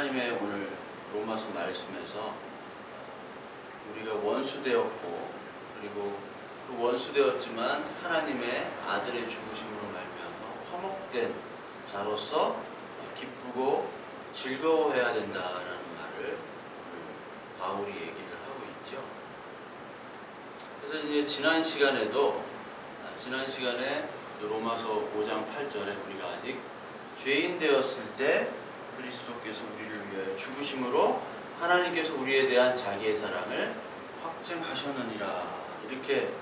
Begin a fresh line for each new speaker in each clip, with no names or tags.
하나님의 오늘 로마서 말씀에서 우리가 원수되었고, 그리고 그 원수되었지만 하나님의 아들의 죽으심으로 말미암아 화목된 자로서 기쁘고 즐거워해야 된다라는 말을 바울이 얘기를 하고 있죠. 그래서 이제 지난 시간에 로마서 5장 8절에 우리가 아직 죄인 되었을 때 그리스도께서 우리를 위하여 죽으심으로 하나님께서 우리에 대한 자기의 사랑을 확증하셨느니라, 이렇게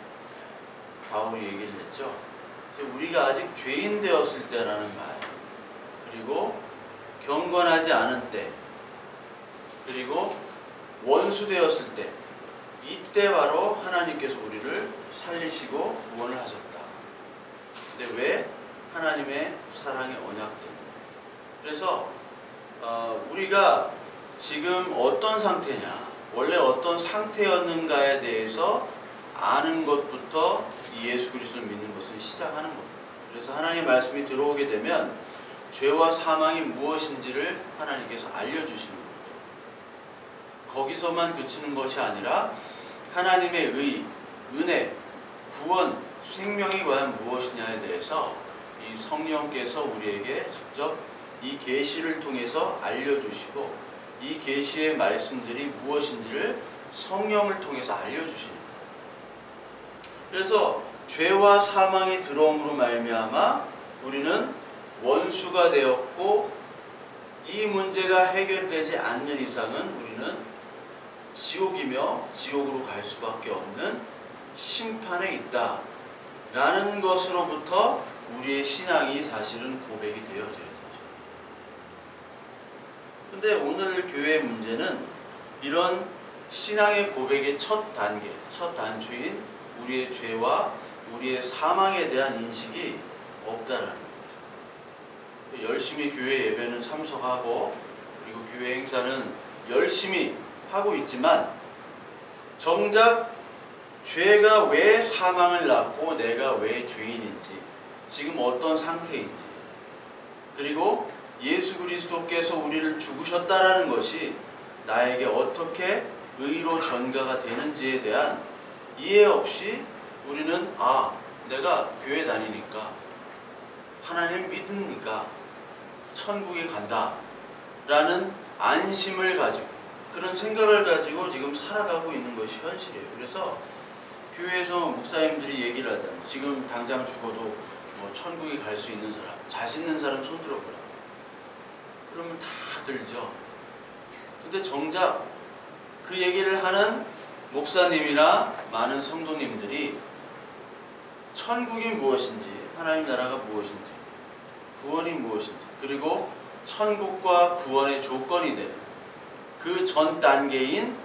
바울이 얘기를 했죠. 우리가 아직 죄인 되었을 때라는 말, 그리고 경건하지 않은 때, 그리고 원수 되었을 때, 이때 바로 하나님께서 우리를 살리시고 구원을 하셨다. 근데 왜? 하나님의 사랑의 언약 때문에. 그래서 우리가 지금 어떤 상태냐, 원래 어떤 상태였는가에 대해서 아는 것부터 이 예수 그리스도를 믿는 것은 시작하는 겁니다. 그래서 하나님의 말씀이 들어오게 되면 죄와 사망이 무엇인지를 하나님께서 알려주시는 거죠. 거기서만 그치는 것이 아니라 하나님의 은혜, 구원, 생명이 과연 무엇이냐에 대해서 이 성령께서 우리에게 직접 이 계시를 통해서 알려주시고, 이 계시의 말씀들이 무엇인지를 성령을 통해서 알려주시는 거예요. 그래서 죄와 사망이 들어옴으로 말미암아 우리는 원수가 되었고, 이 문제가 해결되지 않는 이상은 우리는 지옥이며 지옥으로 갈 수밖에 없는 심판에 있다 라는 것으로부터 우리의 신앙이 사실은 고백이 되어져야 되죠. 근데 오늘 교회의 문제는 이런 신앙의 고백의 첫 단계, 첫 단추인 우리의 죄와 우리의 사망에 대한 인식이 없다라는 거죠. 열심히 교회 예배는 참석하고, 그리고 교회 행사는 열심히 하고 있지만 정작 죄가 왜 사망을 낳고 내가 왜 죄인인지, 지금 어떤 상태인지, 그리고 예수 그리스도께서 우리를 죽으셨다라는 것이 나에게 어떻게 의로 전가가 되는지에 대한 이해 없이 우리는 내가 교회 다니니까, 하나님 믿으니까 천국에 간다 라는 안심을 가지고, 그런 생각을 가지고 지금 살아가고 있는 것이 현실이에요. 그래서 교회에서 목사님들이 얘기를 하잖아요. 지금 당장 죽어도 천국에 갈 수 있는 사람, 자신 있는 사람 손 들어보라. 그러면 다 들죠. 근데 정작 그 얘기를 하는 목사님이나 많은 성도님들이 천국이 무엇인지, 하나님 나라가 무엇인지, 구원이 무엇인지, 그리고 천국과 구원의 조건이 되는 그 전 단계인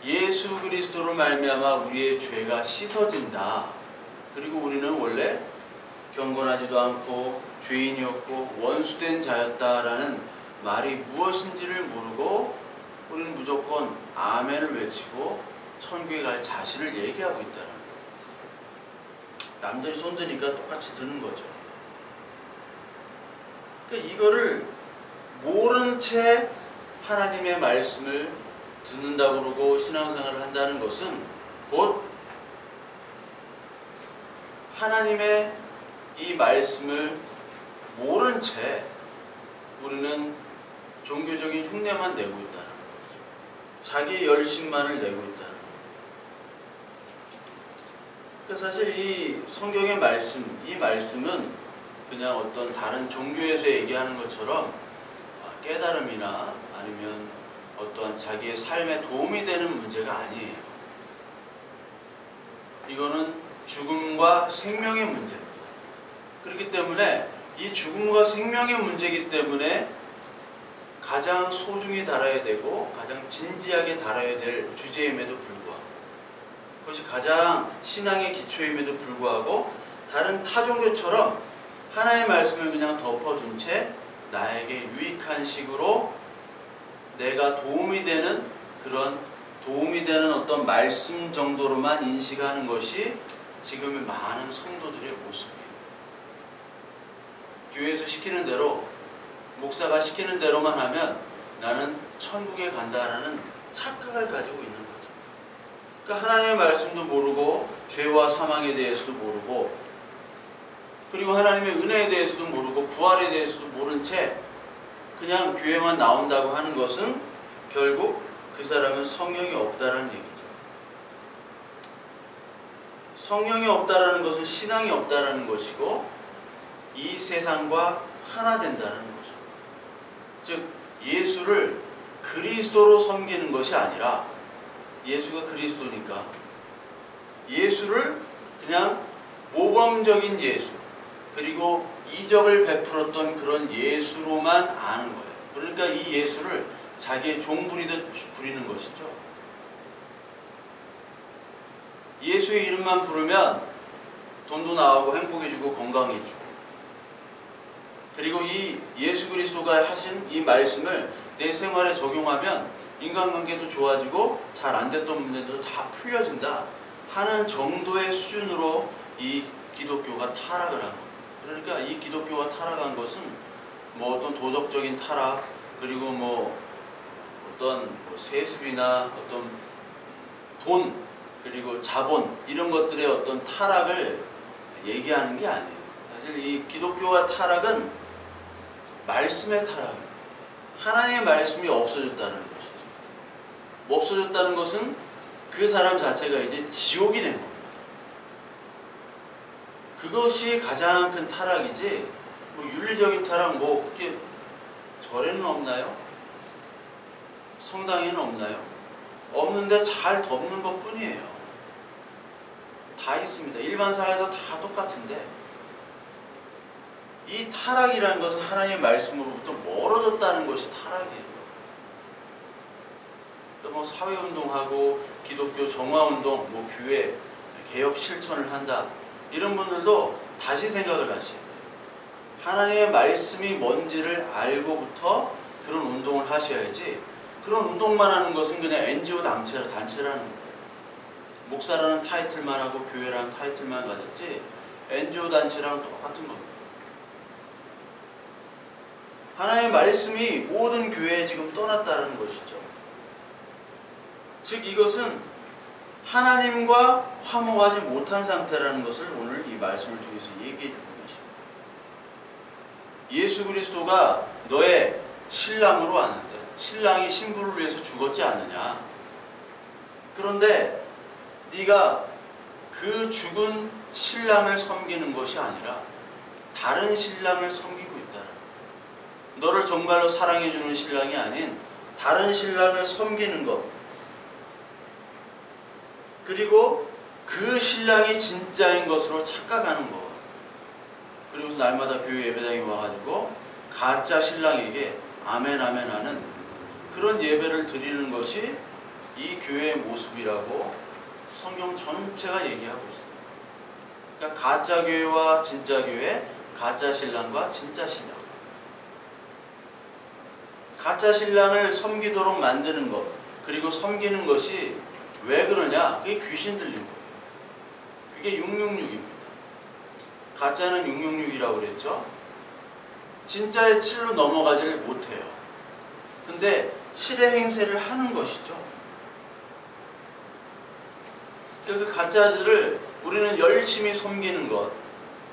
예수 그리스도로 말미암아 우리의 죄가 씻어진다. 그리고 우리는 원래 경건하지도 않고 죄인이었고 원수된 자였다라는 말이 무엇인지를 모르고 우리는 무조건 아멘을 외치고 천국에 갈 자신을 얘기하고 있다는 거예요. 남들이 손드니까 똑같이 드는 거죠. 그러니까 이거를 모른 채 하나님의 말씀을 듣는다고 그러고 신앙생활을 한다는 것은 곧 하나님의 이 말씀을 모른 채 우리는 종교적인 흉내만 내고 있다는 거죠. 자기의 열심만을 내고 있다는 거죠. 그러니까 사실 이 성경의 말씀, 이 말씀은 그냥 어떤 다른 종교에서 얘기하는 것처럼 깨달음이나 아니면 어떠한 자기의 삶에 도움이 되는 문제가 아니에요. 이거는 죽음과 생명의 문제입니다. 그렇기 때문에 이 죽음과 생명의 문제이기 때문에 가장 소중히 다뤄야 되고 가장 진지하게 다뤄야 될 주제임에도 불구하고, 그것이 가장 신앙의 기초임에도 불구하고 다른 타 종교처럼 하나의 말씀을 그냥 덮어준 채 나에게 유익한 식으로 내가 도움이 되는 어떤 말씀 정도로만 인식하는 것이 지금의 많은 성도들의 모습이에요. 교회에서 시키는 대로, 목사가 시키는 대로만 하면 나는 천국에 간다라는 착각을 가지고 있는 거죠. 그러니까 하나님의 말씀도 모르고 죄와 사망에 대해서도 모르고 그리고 하나님의 은혜에 대해서도 모르고 부활에 대해서도 모른 채 그냥 교회만 나온다고 하는 것은 결국 그 사람은 성령이 없다라는 얘기죠. 성령이 없다라는 것은 신앙이 없다라는 것이고 이 세상과 하나 된다는 거죠. 즉 예수를 그리스도로 섬기는 것이 아니라 예수가 그리스도니까 예수를 그냥 모범적인 예수 그리고 이적을 베풀었던 그런 예수로만 아는 거예요. 그러니까 이 예수를 자기의 종 부리듯 부리는 것이죠. 예수의 이름만 부르면 돈도 나오고 행복해지고 건강해지고 그리고 이 예수 그리스도가 하신 이 말씀을 내 생활에 적용하면 인간관계도 좋아지고 잘 안 됐던 문제도 다 풀려진다 하는 정도의 수준으로 이 기독교가 타락을 한 겁니다. 그러니까 이 기독교가 타락한 것은 뭐 어떤 도덕적인 타락 그리고 뭐 어떤 세습이나 어떤 돈 그리고 자본 이런 것들의 어떤 타락을 얘기하는 게 아니에요. 사실 이 기독교와 타락은 말씀의 타락입니다. 하나님의 말씀이 없어졌다는 것이죠. 없어졌다는 것은 그 사람 자체가 이제 지옥이 된 겁니다. 그것이 가장 큰 타락이지 뭐 윤리적인 타락 뭐 그게 절에는 없나요? 성당에는 없나요? 없는데 잘 덮는 것 뿐이에요. 다 있습니다. 일반 사회에서 다 똑같은데 이 타락이라는 것은 하나님의 말씀으로부터 멀어졌다는 것이 타락이에요. 뭐 사회운동하고 기독교 정화운동, 뭐 교회 개혁 실천을 한다 이런 분들도 다시 생각을 하셔야 돼요. 하나님의 말씀이 뭔지를 알고부터 그런 운동을 하셔야지 그런 운동만 하는 것은 그냥 NGO 단체라는 거예요. 목사라는 타이틀만 하고 교회라는 타이틀만 가졌지 NGO 단체랑 똑같은 겁니다. 하나님의 말씀이 모든 교회에 지금 떠났다는 것이죠. 즉 이것은 하나님과 화목하지 못한 상태라는 것을 오늘 이 말씀을 통해서 얘기해 주고 계십니다. 예수 그리스도가 너의 신랑으로 왔는데 신랑이 신부를 위해서 죽었지 않느냐. 그런데 네가 그 죽은 신랑을 섬기는 것이 아니라 다른 신랑을 섬기고 있다. 너를 정말로 사랑해주는 신랑이 아닌 다른 신랑을 섬기는 것. 그리고 그 신랑이 진짜인 것으로 착각하는 것. 그리고 날마다 교회 예배당에 와가지고 가짜 신랑에게 아멘 아멘 하는 그런 예배를 드리는 것이 이 교회의 모습이라고 성경 전체가 얘기하고 있습니다. 그러니까 가짜 교회와 진짜 교회, 가짜 신랑과 진짜 신랑. 가짜 신랑을 섬기도록 만드는 것, 그리고 섬기는 것이 왜 그러냐? 그게 귀신 들린 거예요. 그게 666입니다. 가짜는 666이라고 그랬죠? 진짜의 7로 넘어가지를 못해요. 근데 7의 행세를 하는 것이죠. 그 가짜들을 우리는 열심히 섬기는 것,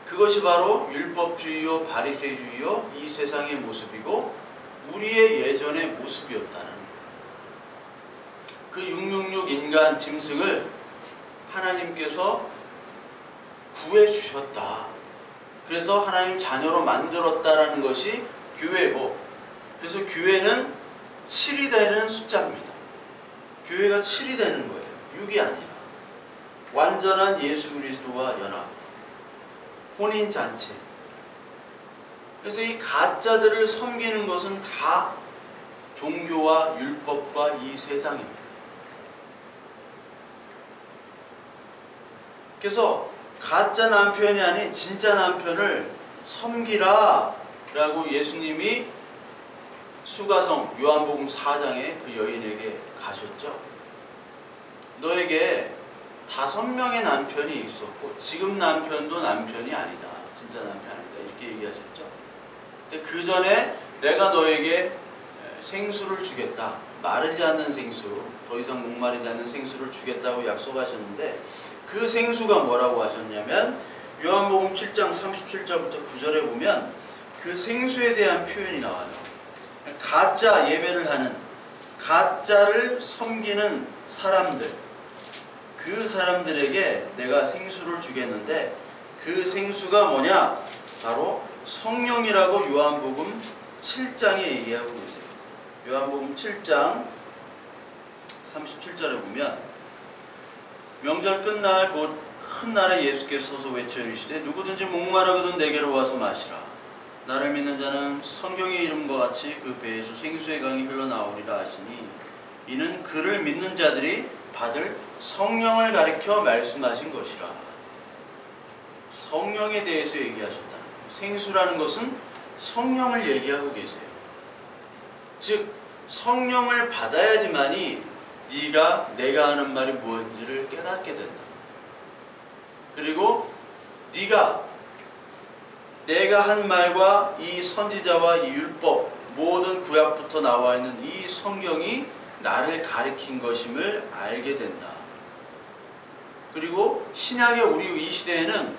그것이 바로 율법주의요 바리새주의요 이 세상의 모습이고 우리의 예전의 모습이었다는 거예요. 그 666 인간 짐승을 하나님께서 구해주셨다. 그래서 하나님 자녀로 만들었다라는 것이 교회고, 그래서 교회는 7이 되는 숫자입니다. 교회가 7이 되는 거예요. 6이 아니라. 완전한 예수 그리스도와 연합, 혼인잔치. 그래서 이 가짜들을 섬기는 것은 다 종교와 율법과 이 세상입니다. 그래서 가짜 남편이 아닌 진짜 남편을 섬기라 라고 예수님이 수가성 요한복음 4장에 그 여인에게 가셨죠. 너에게 5명의 남편이 있었고 지금 남편도 남편이 아니다. 진짜 남편 아니다. 이렇게 얘기하셨죠. 근데 그 전에 내가 너에게 생수를 주겠다. 마르지 않는 생수, 더 이상 목마르지 않는 생수를 주겠다고 약속하셨는데 그 생수가 뭐라고 하셨냐면 요한복음 7장 37절부터 9절에 보면 그 생수에 대한 표현이 나와요. 가짜 예배를 하는, 가짜를 섬기는 사람들, 그 사람들에게 내가 생수를 주겠는데 그 생수가 뭐냐? 바로 성령이라고 요한복음 7장에 얘기하고 계세요. 요한복음 7장 37절에 보면 명절 끝날 곧 큰 날에 예수께서 서서 외쳐 이르시되 누구든지 목마르거든 내게로 와서 마시라. 나를 믿는 자는 성경의 이름과 같이 그 배에서 생수의 강이 흘러나오리라 하시니 이는 그를 믿는 자들이 받을 성령을 가리켜 말씀하신 것이라. 성령에 대해서 얘기하셨다. 생수라는 것은 성령을 얘기하고 계세요. 즉 성령을 받아야지만이 네가 내가 하는 말이 무엇인지를 깨닫게 된다. 그리고 네가 내가 한 말과 이 선지자와 이 율법, 모든 구약부터 나와 있는 이 성경이 나를 가리킨 것임을 알게 된다. 그리고 신약의 우리 이 시대에는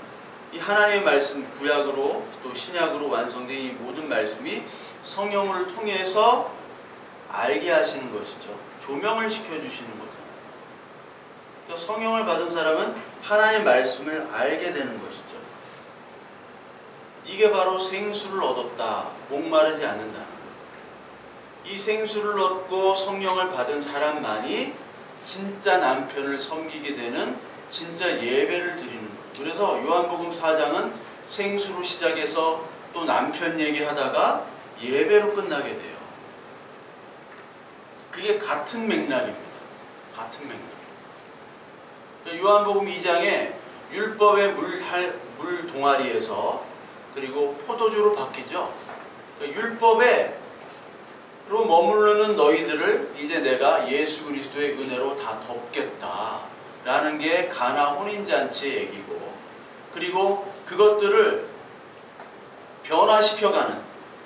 이 하나님의 말씀, 구약으로 또 신약으로 완성된 이 모든 말씀이 성령을 통해서 알게 하시는 것이죠. 조명을 시켜주시는 거잖아요. 그러니까 성령을 받은 사람은 하나님의 말씀을 알게 되는 것이죠. 이게 바로 생수를 얻었다, 목마르지 않는다는 거예요. 이 생수를 얻고 성령을 받은 사람만이 진짜 남편을 섬기게 되는 진짜 예배를 드리는 거예요. 그래서 요한복음 4장은 생수로 시작해서 또 남편 얘기하다가 예배로 끝나게 돼요. 그게 같은 맥락입니다. 같은 맥락. 요한복음 2장에 율법의 물 동아리에서 그리고 포도주로 바뀌죠. 율법으로 머무르는 너희들을 이제 내가 예수 그리스도의 은혜로 다 덮겠다 라는 게 가나 혼인잔치의 얘기고, 그리고 그것들을 변화시켜가는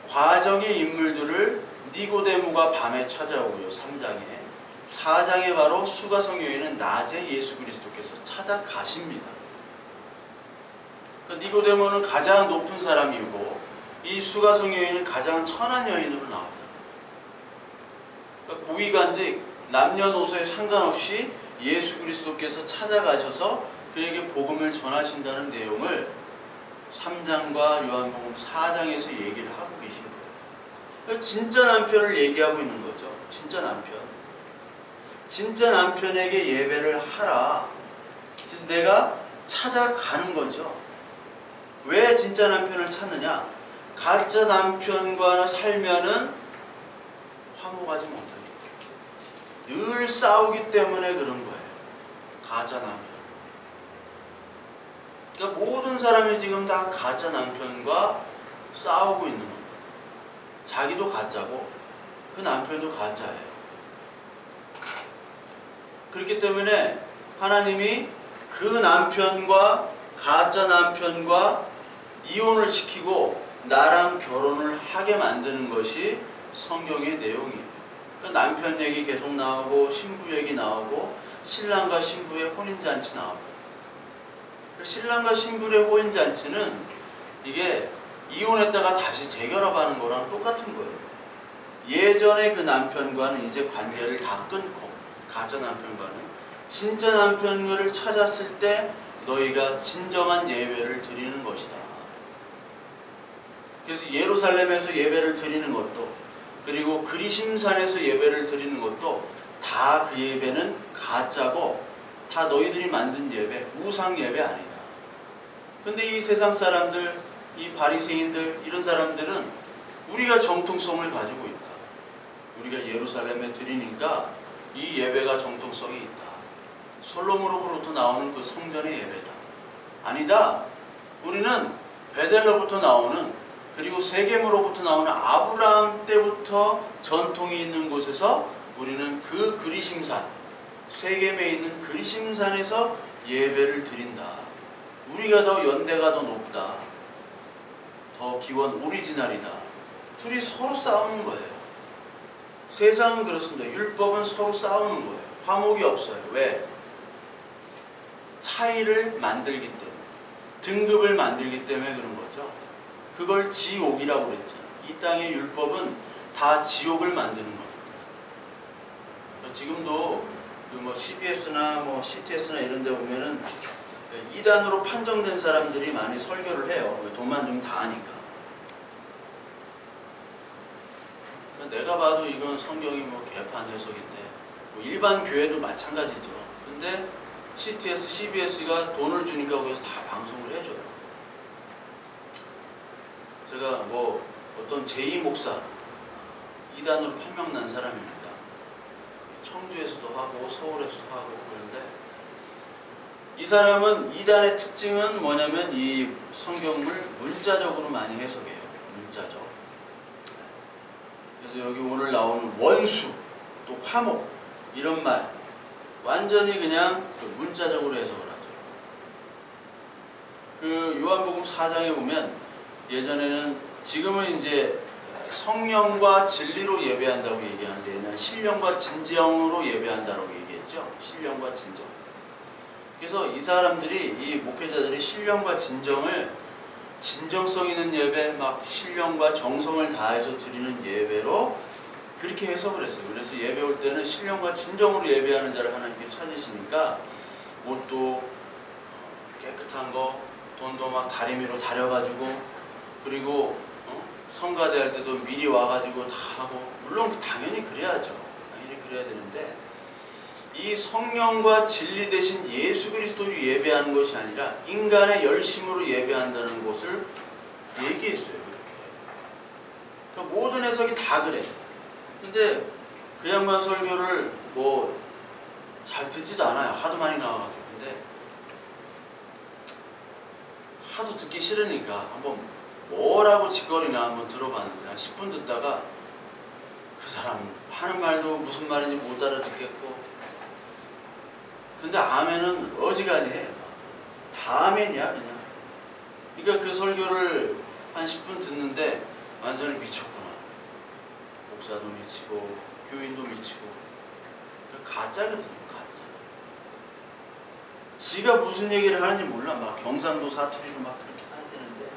과정의 인물들을 니고데모가 밤에 찾아오고요. 3장에 4장에 바로 수가성 여인은 낮에 예수 그리스도께서 찾아가십니다. 니고데모는 가장 높은 사람이고 이 수가성 여인은 가장 천한 여인으로 나옵니다. 그러니까 고위간직 남녀노소에 상관없이 예수 그리스도께서 찾아가셔서 그에게 복음을 전하신다는 내용을 3장과 요한복음 4장에서 얘기를 하고 계신 거예요. 그러니까 진짜 남편을 얘기하고 있는 거죠. 진짜 남편. 진짜 남편에게 예배를 하라. 그래서 내가 찾아가는 거죠. 왜 진짜 남편을 찾느냐? 가짜 남편과 살면은 화목하지 못하겠죠. 늘 싸우기 때문에 그런 거예요. 가짜 남편. 그러니까 모든 사람이 지금 다 가짜 남편과 싸우고 있는 겁니다. 자기도 가짜고 그 남편도 가짜예요. 그렇기 때문에 하나님이 그 남편과 가짜 남편과 이혼을 시키고 나랑 결혼을 하게 만드는 것이 성경의 내용이에요. 그러니까 남편 얘기 계속 나오고 신부 얘기 나오고 신랑과 신부의 혼인잔치 나오고, 신랑과 신부의 혼인잔치는 이게 이혼했다가 다시 재결합하는 거랑 똑같은 거예요. 예전에 그 남편과는 이제 관계를 다 끊고 가짜 남편과는 진짜 남편을 찾았을 때 너희가 진정한 예배를 드리는 것이다. 그래서 예루살렘에서 예배를 드리는 것도, 그리고 그리심산에서 예배를 드리는 것도 다 그 예배는 가짜고 다 너희들이 만든 예배, 우상 예배 아니다. 근데 이 세상 사람들, 이 바리새인들, 이런 사람들은 우리가 정통성을 가지고 있다. 우리가 예루살렘에 드리니까 이 예배가 정통성이 있다. 솔로몬으로부터 나오는 그 성전의 예배다. 아니다. 우리는 베델로부터 나오는, 그리고 세겜으로부터 나오는 아브라함 때부터 전통이 있는 곳에서 우리는 그 그리심산, 세겜에 있는 그리심산에서 예배를 드린다. 우리가 더 연대가 더 높다. 더 기원 오리지널이다. 둘이 서로 싸우는 거예요. 세상은 그렇습니다. 율법은 서로 싸우는 거예요. 화목이 없어요. 왜? 차이를 만들기 때문에, 등급을 만들기 때문에 그런 거죠. 그걸 지옥이라고 그랬잖아요. 이 땅의 율법은 다 지옥을 만드는 거예요. 지금도 뭐 CBS나 뭐 CTS나 이런 데 보면은 이단으로 판정된 사람들이 많이 설교를 해요. 돈만 주면 다 하니까. 내가 봐도 이건 성경이 뭐 개판 해석인데, 뭐 일반 교회도 마찬가지죠. 근데 CTS, CBS가 돈을 주니까 거기서 다 방송을 해줘요. 제가 뭐 어떤 제2 목사, 이단으로 판명난 사람입니다. 청주에서도 하고 서울에서도 하고 그런데, 이 사람은 이단의 특징은 뭐냐면 이 성경을 문자적으로 많이 해석해요. 문자적. 그래서 여기 오늘 나오는 원수, 또 화목 이런 말 완전히 그냥 문자적으로 해석을 하죠. 그 요한복음 4장에 보면 예전에는, 지금은 이제 성령과 진리로 예배한다고 얘기하는데 옛날에 신령과 진정으로 예배한다고 얘기했죠. 신령과 진정. 그래서 이 사람들이, 이 목회자들이 신령과 진정을, 진정성 있는 예배, 막 신령과 정성을 다해서 드리는 예배로 그렇게 해석을 했어요. 그래서 예배 올 때는 신령과 진정으로 예배하는 자를 하나님께 찾으시니까 옷도 깨끗한 거, 돈도 막 다리미로 다려가지고, 그리고 성가대 할 때도 미리 와가지고 다 하고, 물론 당연히 그래야죠. 당연히 그래야 되는데, 이 성령과 진리 대신 예수 그리스도를 예배하는 것이 아니라 인간의 열심으로 예배한다는 것을 얘기했어요. 그렇게. 그러니까 모든 해석이 다 그래. 근데 그 양반 설교를 뭐 잘 듣지도 않아요. 하도 많이 나와가지고. 근데 하도 듣기 싫으니까 한번 뭐라고 짓거리나 한번 들어봤는데, 한 10분 듣다가 그 사람 하는 말도 무슨 말인지 못 알아듣겠고, 근데 아멘은 어지간히 다 아멘이야 그냥. 그러니까 그 설교를 한 10분 듣는데 완전히 미쳤구나. 목사도 미치고 교인도 미치고. 가짜거든요. 가짜. 지가 무슨 얘기를 하는지 몰라. 막 경상도 사투리로 막 그렇게 하는데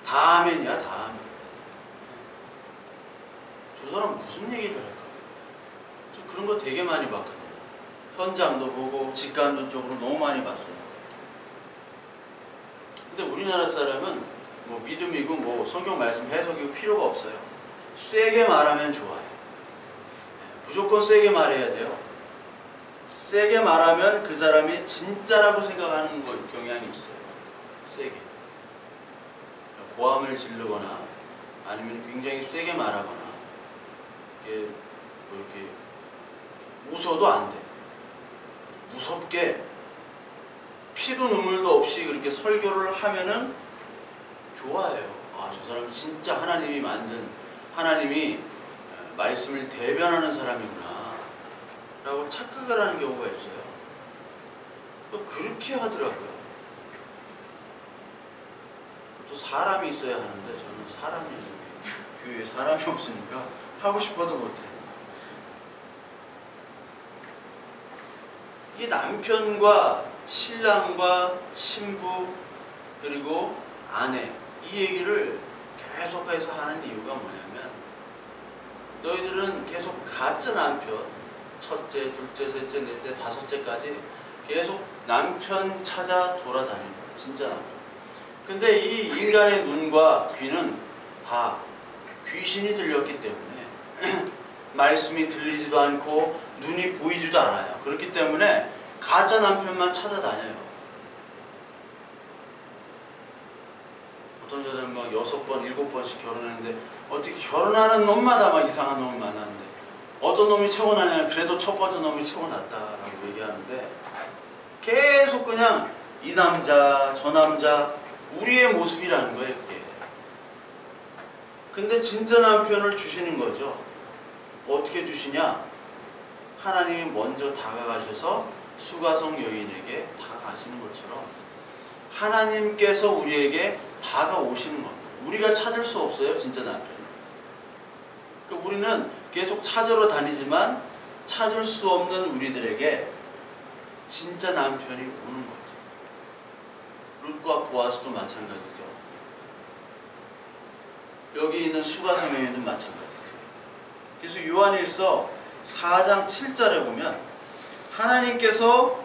다 아멘이야. 다 아멘. 저 사람 무슨 얘기를 할까? 저 그런 거 되게 많이 봤거든요. 현장도 보고 직감도 쪽으로 너무 많이 봤어요. 근데 우리나라 사람은 뭐 믿음이고 뭐 성경 말씀 해석이고 필요가 없어요. 세게 말하면 좋아요. 무조건 세게 말해야 돼요. 세게 말하면 그 사람이 진짜라고 생각하는 경향이 있어요. 세게. 고함을 지르거나 아니면 굉장히 세게 말하거나, 이게 뭐 이렇게 웃어도 안 돼. 무섭게 피도 눈물도 없이 그렇게 설교를 하면은 좋아해요. 아, 저 사람 진짜 하나님이 만든, 하나님이 말씀을 대변하는 사람이구나 라고 착각을 하는 경우가 있어요. 그렇게 하더라고요. 또 사람이 있어야 하는데 저는 사람이 교회에 사람이 없으니까 하고 싶어도 못해. 이 남편과 신랑과 신부 그리고 아내, 이 얘기를 계속해서 하는 이유가 뭐냐면, 너희들은 계속 가짜 남편, 첫째, 둘째, 셋째, 넷째, 다섯째까지 계속 남편 찾아 돌아다니는 거예요. 진짜 남편. 근데 이 인간의 눈과 귀는 다 귀신이 들렸기 때문에 말씀이 들리지도 않고 눈이 보이지도 않아요. 그렇기 때문에 가짜 남편만 찾아다녀요. 어떤 여자는 막 6번, 7번씩 결혼했는데 어떻게 결혼하는 놈마다 막 이상한 놈을 만났는데, 어떤 놈이 최고 나냐, 그래도 첫 번째 놈이 최고 낫다라고 얘기하는데, 계속 그냥 이 남자, 저 남자, 우리의 모습이라는 거예요, 그게. 근데 진짜 남편을 주시는 거죠. 어떻게 주시냐? 하나님이 먼저 다가가셔서 수가성 여인에게 다가가시는 것처럼 하나님께서 우리에게 다가오시는 겁니다. 우리가 찾을 수 없어요, 진짜 남편을. 그러니까 우리는 계속 찾으러 다니지만 찾을 수 없는 우리들에게 진짜 남편이 오는 거죠. 룻과 보아스도 마찬가지죠. 여기 있는 수가성 여인도 마찬가지죠. 그래서 요한일서 4장 7절에 보면 하나님께서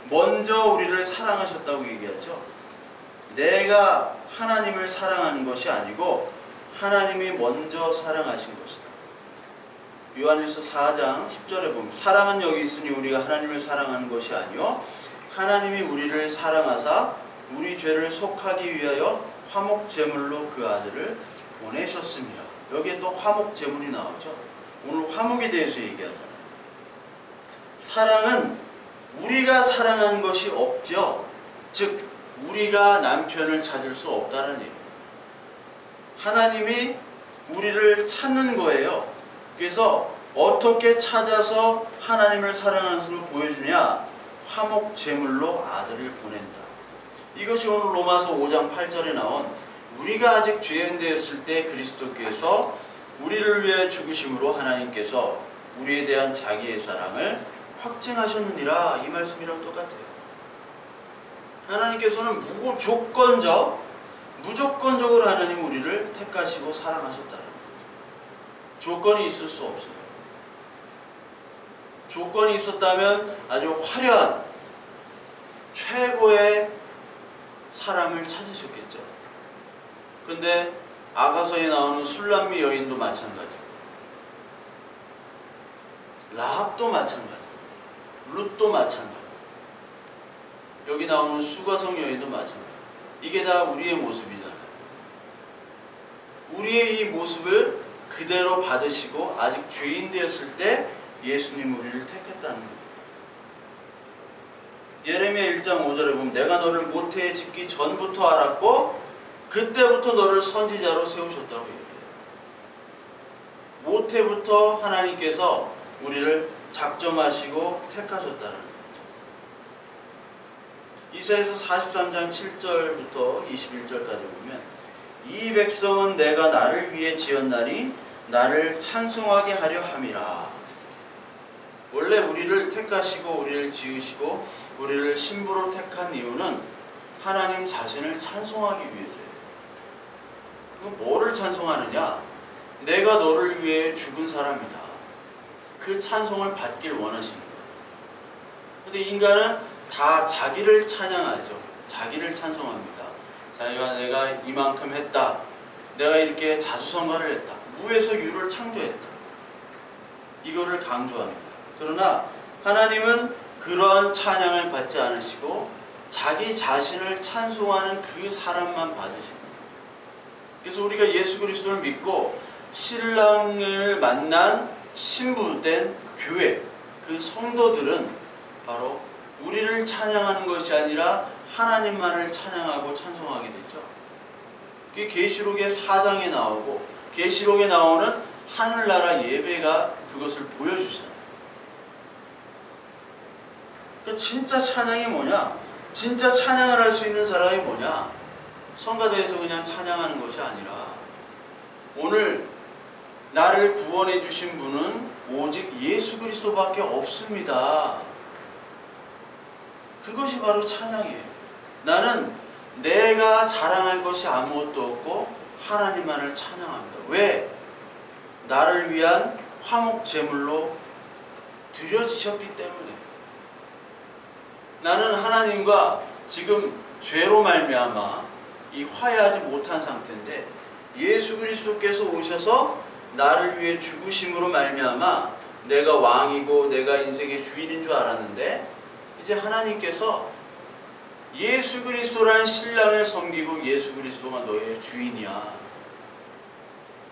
먼저 우리를 사랑하셨다고 얘기하죠. 내가 하나님을 사랑하는 것이 아니고 하나님이 먼저 사랑하신 것이다. 요한일서 4장 10절에 보면 사랑은 여기 있으니 우리가 하나님을 사랑하는 것이 아니요 하나님이 우리를 사랑하사 우리 죄를 속하기 위하여 화목제물로 그 아들을 보내셨습니다. 여기에 또 화목제물이 나오죠. 오늘 화목에 대해서 얘기하잖아요. 사랑은 우리가 사랑하는 것이 없죠. 즉 우리가 남편을 찾을 수 없다는 얘기예요. 하나님이 우리를 찾는 거예요. 그래서 어떻게 찾아서 하나님을 사랑하는 것을 보여주냐? 화목제물로 아들을 보낸다. 이것이 오늘 로마서 5장 8절에 나온 우리가 아직 죄인 되었을 때 그리스도께서 우리를 위해 죽으심으로 하나님께서 우리에 대한 자기의 사랑을 확증하셨느니라, 이 말씀이랑 똑같아요. 하나님께서는 무조건적으로 하나님 우리를 택하시고 사랑하셨다는 거죠. 조건이 있을 수 없어요. 조건이 있었다면 아주 화려한 최고의 사람을 찾으셨겠죠. 그런데 아가서에 나오는 술람미 여인도 마찬가지고 라합도 마찬가지고 룻도 마찬가지고 여기 나오는 수가성 여인도 마찬가지고 이게 다 우리의 모습이잖아요. 우리의 이 모습을 그대로 받으시고 아직 죄인 되었을 때 예수님 우리를 택했다는 겁니다. 예레미야 1장 5절에 보면 내가 너를 모태에 짓기 전부터 알았고 그때부터 너를 선지자로 세우셨다고 얘기해요. 모태부터 하나님께서 우리를 작정하시고 택하셨다는 거죠. 이사야서 43장 7절부터 21절까지 보면 이 백성은 내가 나를 위해 지었나니 나를 찬송하게 하려 함이라. 원래 우리를 택하시고 우리를 지으시고 우리를 신부로 택한 이유는 하나님 자신을 찬송하기 위해서예요. 뭐를 찬송하느냐? 내가 너를 위해 죽은 사람이다. 그 찬송을 받길 원하시는 거예요. 근데 인간은 다 자기를 찬양하죠. 자기를 찬송합니다. 자기가 내가 이만큼 했다. 내가 이렇게 자수성가를 했다. 무에서 유를 창조했다. 이거를 강조합니다. 그러나 하나님은 그러한 찬양을 받지 않으시고 자기 자신을 찬송하는 그 사람만 받으십니다. 그래서 우리가 예수 그리스도를 믿고 신랑을 만난 신부된 교회, 그 성도들은 바로 우리를 찬양하는 것이 아니라 하나님만을 찬양하고 찬송하게 되죠. 그게 계시록의 4장에 나오고 계시록에 나오는 하늘나라 예배가 그것을 보여주잖아요. 그러니까 진짜 찬양이 뭐냐? 진짜 찬양을 할 수 있는 사람이 뭐냐? 성가대에서 그냥 찬양하는 것이 아니라 오늘 나를 구원해 주신 분은 오직 예수 그리스도밖에 없습니다. 그것이 바로 찬양이에요. 나는 내가 자랑할 것이 아무것도 없고 하나님만을 찬양합니다. 왜? 나를 위한 화목제물로 드려지셨기 때문에. 나는 하나님과 지금 죄로 말미암아 이 화해하지 못한 상태인데 예수 그리스도께서 오셔서 나를 위해 죽으심으로 말미암아 내가 왕이고 내가 인생의 주인인 줄 알았는데 이제 하나님께서 예수 그리스도라는 신랑을 섬기고 예수 그리스도가 너의 주인이야.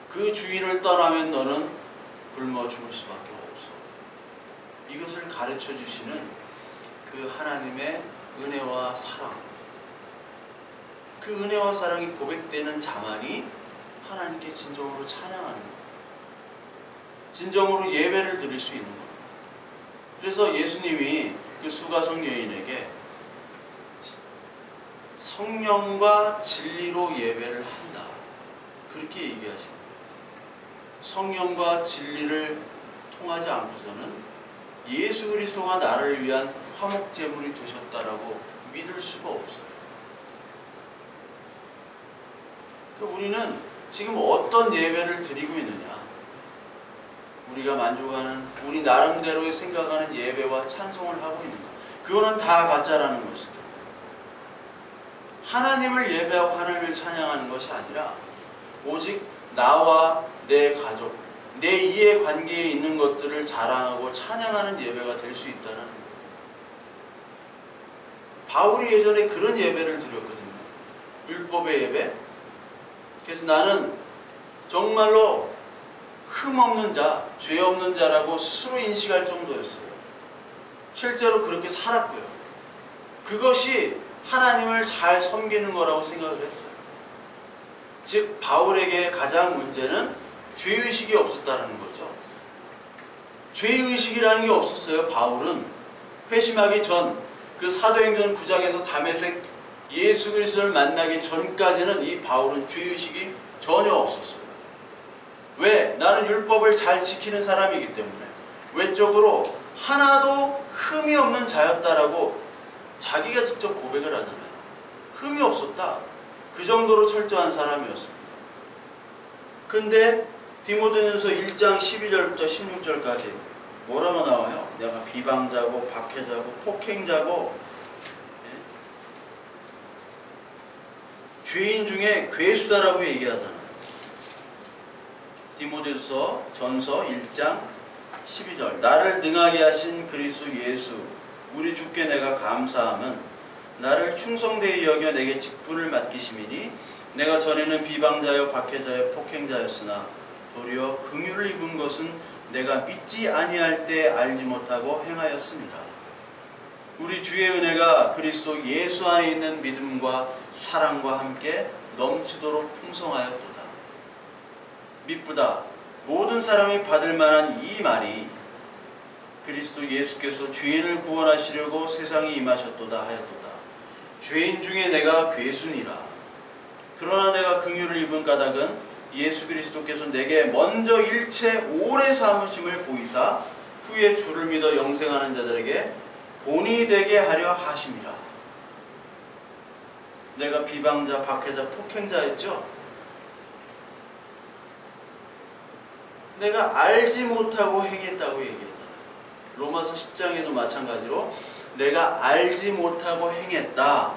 그 주인을 떠나면 너는 굶어 죽을 수밖에 없어. 이것을 가르쳐 주시는 그 하나님의 은혜와 사랑, 그 은혜와 사랑이 고백되는 자만이 하나님께 진정으로 찬양하는 거예요. 진정으로 예배를 드릴 수 있는 겁니다. 그래서 예수님이 그 수가성 여인에게 성령과 진리로 예배를 한다. 그렇게 얘기하십니다. 성령과 진리를 통하지 않고서는 예수 그리스도가 나를 위한 화목제물이 되셨다라고 믿을 수가 없어요. 그러니까 우리는 지금 어떤 예배를 드리고 있느냐, 우리가 만족하는, 우리 나름대로 생각하는 예배와 찬송을 하고 있는가, 그거는 다 가짜라는 것이죠. 하나님을 예배하고 하나님을 찬양하는 것이 아니라 오직 나와 내 가족, 내 이해관계에 있는 것들을 자랑하고 찬양하는 예배가 될 수 있다는 거예요. 바울이 예전에 그런 예배를 드렸거든요. 율법의 예배. 그래서 나는 정말로 흠없는 자, 죄 없는 자라고 스스로 인식할 정도였어요. 실제로 그렇게 살았고요. 그것이 하나님을 잘 섬기는 거라고 생각을 했어요. 즉 바울에게 가장 문제는 죄의식이 없었다는 거죠. 죄의식이라는 게 없었어요. 바울은 회심하기 전 그 사도행전 9장에서 다메섹 예수 그리스도를 만나기 전까지는 이 바울은 죄의식이 전혀 없었어요. 왜? 나는 율법을 잘 지키는 사람이기 때문에. 외적으로 하나도 흠이 없는 자였다라고 자기가 직접 고백을 하잖아요. 흠이 없었다. 그 정도로 철저한 사람이었습니다. 근데 디모데전서 1장 12절부터 16절까지 뭐라고 나와요? 내가 비방자고 박해자고 폭행자고 죄인 중에 괴수다라고 얘기하잖아요. 디모데전서 1장 12절 나를 능하게 하신 그리스도 예수 우리 주께 내가 감사함은 나를 충성되이 여겨 내게 직분을 맡기심이니 내가 전에는 비방자여 박해자여 폭행자였으나 도리어 긍휼을 입은 것은 내가 믿지 아니할 때 알지 못하고 행하였습니다. 우리 주의 은혜가 그리스도 예수 안에 있는 믿음과 사랑과 함께 넘치도록 풍성하였도다. 미쁘다. 모든 사람이 받을 만한 이 말이 그리스도 예수께서 죄인을 구원하시려고 세상에 임하셨도다 하였도다. 죄인 중에 내가 괴순이라. 그러나 내가 긍휼을 입은 까닭은 예수 그리스도께서 내게 먼저 일체 오래 삼으심을 보이사 후에 주를 믿어 영생하는 자들에게 본이 되게 하려 하심이라. 내가 비방자, 박해자, 폭행자였죠? 내가 알지 못하고 행했다고 얘기하잖아요. 로마서 10장에도 마찬가지로 내가 알지 못하고 행했다.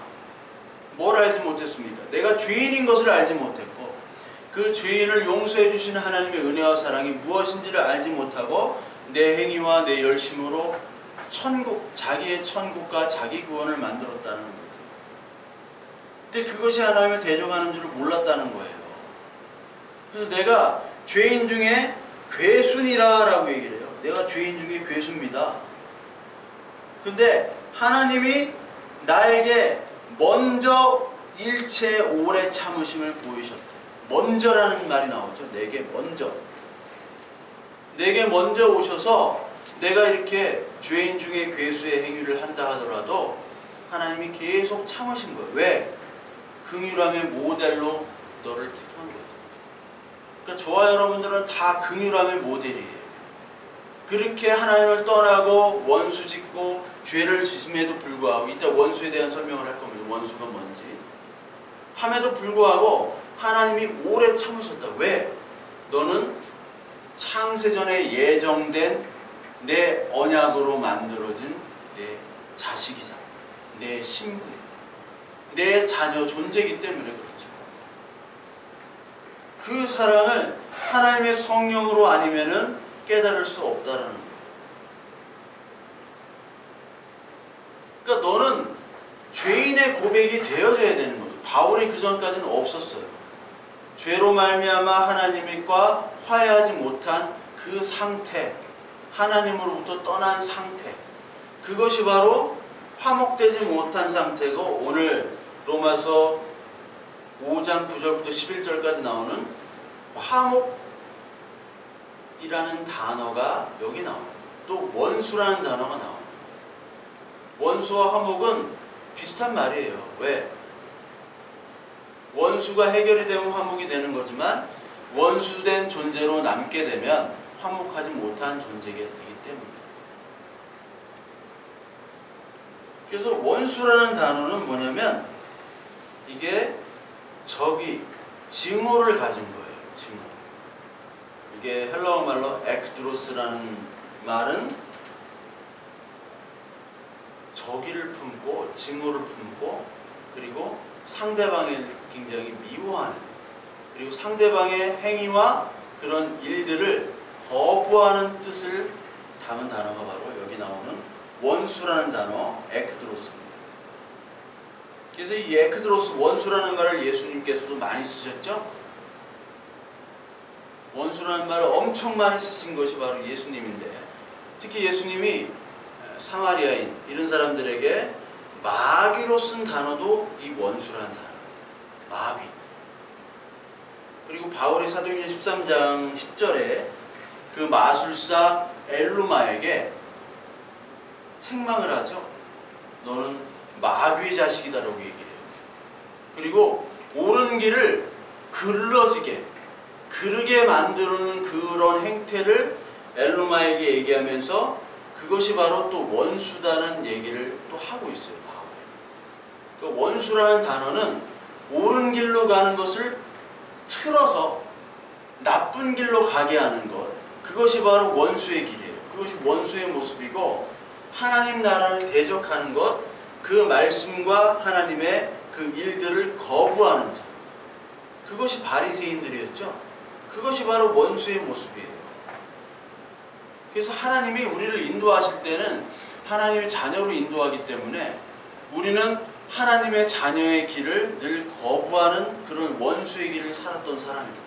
뭘 알지 못했습니까? 내가 죄인인 것을 알지 못했고 그 죄인을 용서해 주시는 하나님의 은혜와 사랑이 무엇인지를 알지 못하고 내 행위와 내 열심으로 천국, 자기의 천국과 자기 구원을 만들었다는 거죠. 근데 그것이 하나님을 대적하는 줄을 몰랐다는 거예요. 그래서 내가 죄인 중에 괴순이라 라고 얘기를 해요. 내가 죄인 중에 괴수입니다. 근데 하나님이 나에게 먼저 일체 오래 참으심을 보이셨대. 먼저라는 말이 나오죠. 내게 먼저. 내게 먼저 오셔서 내가 이렇게 죄인 중에 괴수의 행위를 한다 하더라도 하나님이 계속 참으신 거예요. 왜? 긍휼함의 모델로 너를 택한 거예요. 그러니까 저와 여러분들은 다 긍휼함의 모델이에요. 그렇게 하나님을 떠나고 원수 짓고 죄를 짓음에도 불구하고, 이따 원수에 대한 설명을 할 겁니다. 원수가 뭔지. 함에도 불구하고 하나님이 오래 참으셨다. 왜? 너는 창세전에 예정된 내 언약으로 만들어진 내 자식이자 내 신부, 내 자녀 존재이기 때문에 그렇죠. 그 사랑을 하나님의 성령으로 아니면은 깨달을 수 없다라는 거예요. 그러니까 너는 죄인의 고백이 되어져야 되는 거예요. 바울이 그 전까지는 없었어요. 죄로 말미암아 하나님과 화해하지 못한 그 상태, 하나님으로부터 떠난 상태, 그것이 바로 화목되지 못한 상태고, 오늘 로마서 5장 9절부터 11절까지 나오는 화목이라는 단어가 여기 나와요. 또 원수라는 단어가 나와요. 원수와 화목은 비슷한 말이에요. 왜? 원수가 해결이 되면 화목이 되는 거지만 원수된 존재로 남게 되면 화목하지 못한 존재가 되기 때문에. 그래서 원수라는 단어는 뭐냐면 이게 적이 증오를 가진 거예요. 증오. 이게 헬라어 말로 엑드로스라는 말은 적의를 품고 증오를 품고 그리고 상대방을 굉장히 미워하는 그리고 상대방의 행위와 그런 일들을 거부하는 뜻을 담은 단어가 바로 여기 나오는 원수라는 단어 엑드로스입니다. 그래서 이 엑드로스 원수라는 말을 예수님께서도 많이 쓰셨죠? 원수라는 말을 엄청 많이 쓰신 것이 바로 예수님인데 특히 예수님이 사마리아인 이런 사람들에게 마귀로 쓴 단어도 이 원수라는 단어. 마귀. 그리고 바울이 사도행전 13장 10절에 그 마술사 엘루마에게 책망을 하죠. 너는 마귀의 자식이다라고 얘기해요. 그리고 옳은 길을 그르게 만드는 그런 행태를 엘루마에게 얘기하면서 그것이 바로 또 원수다는 얘기를 또 하고 있어요. 그 원수라는 단어는 옳은 길로 가는 것을 틀어서 나쁜 길로 가게 하는 것, 그것이 바로 원수의 길이에요. 그것이 원수의 모습이고 하나님 나라를 대적하는 것, 그 말씀과 하나님의 그 일들을 거부하는 자, 그것이 바리새인들이었죠. 그것이 바로 원수의 모습이에요. 그래서 하나님이 우리를 인도하실 때는 하나님의 자녀로 인도하기 때문에 우리는 하나님의 자녀의 길을 늘 거부하는 그런 원수의 길을 살았던 사람입니다.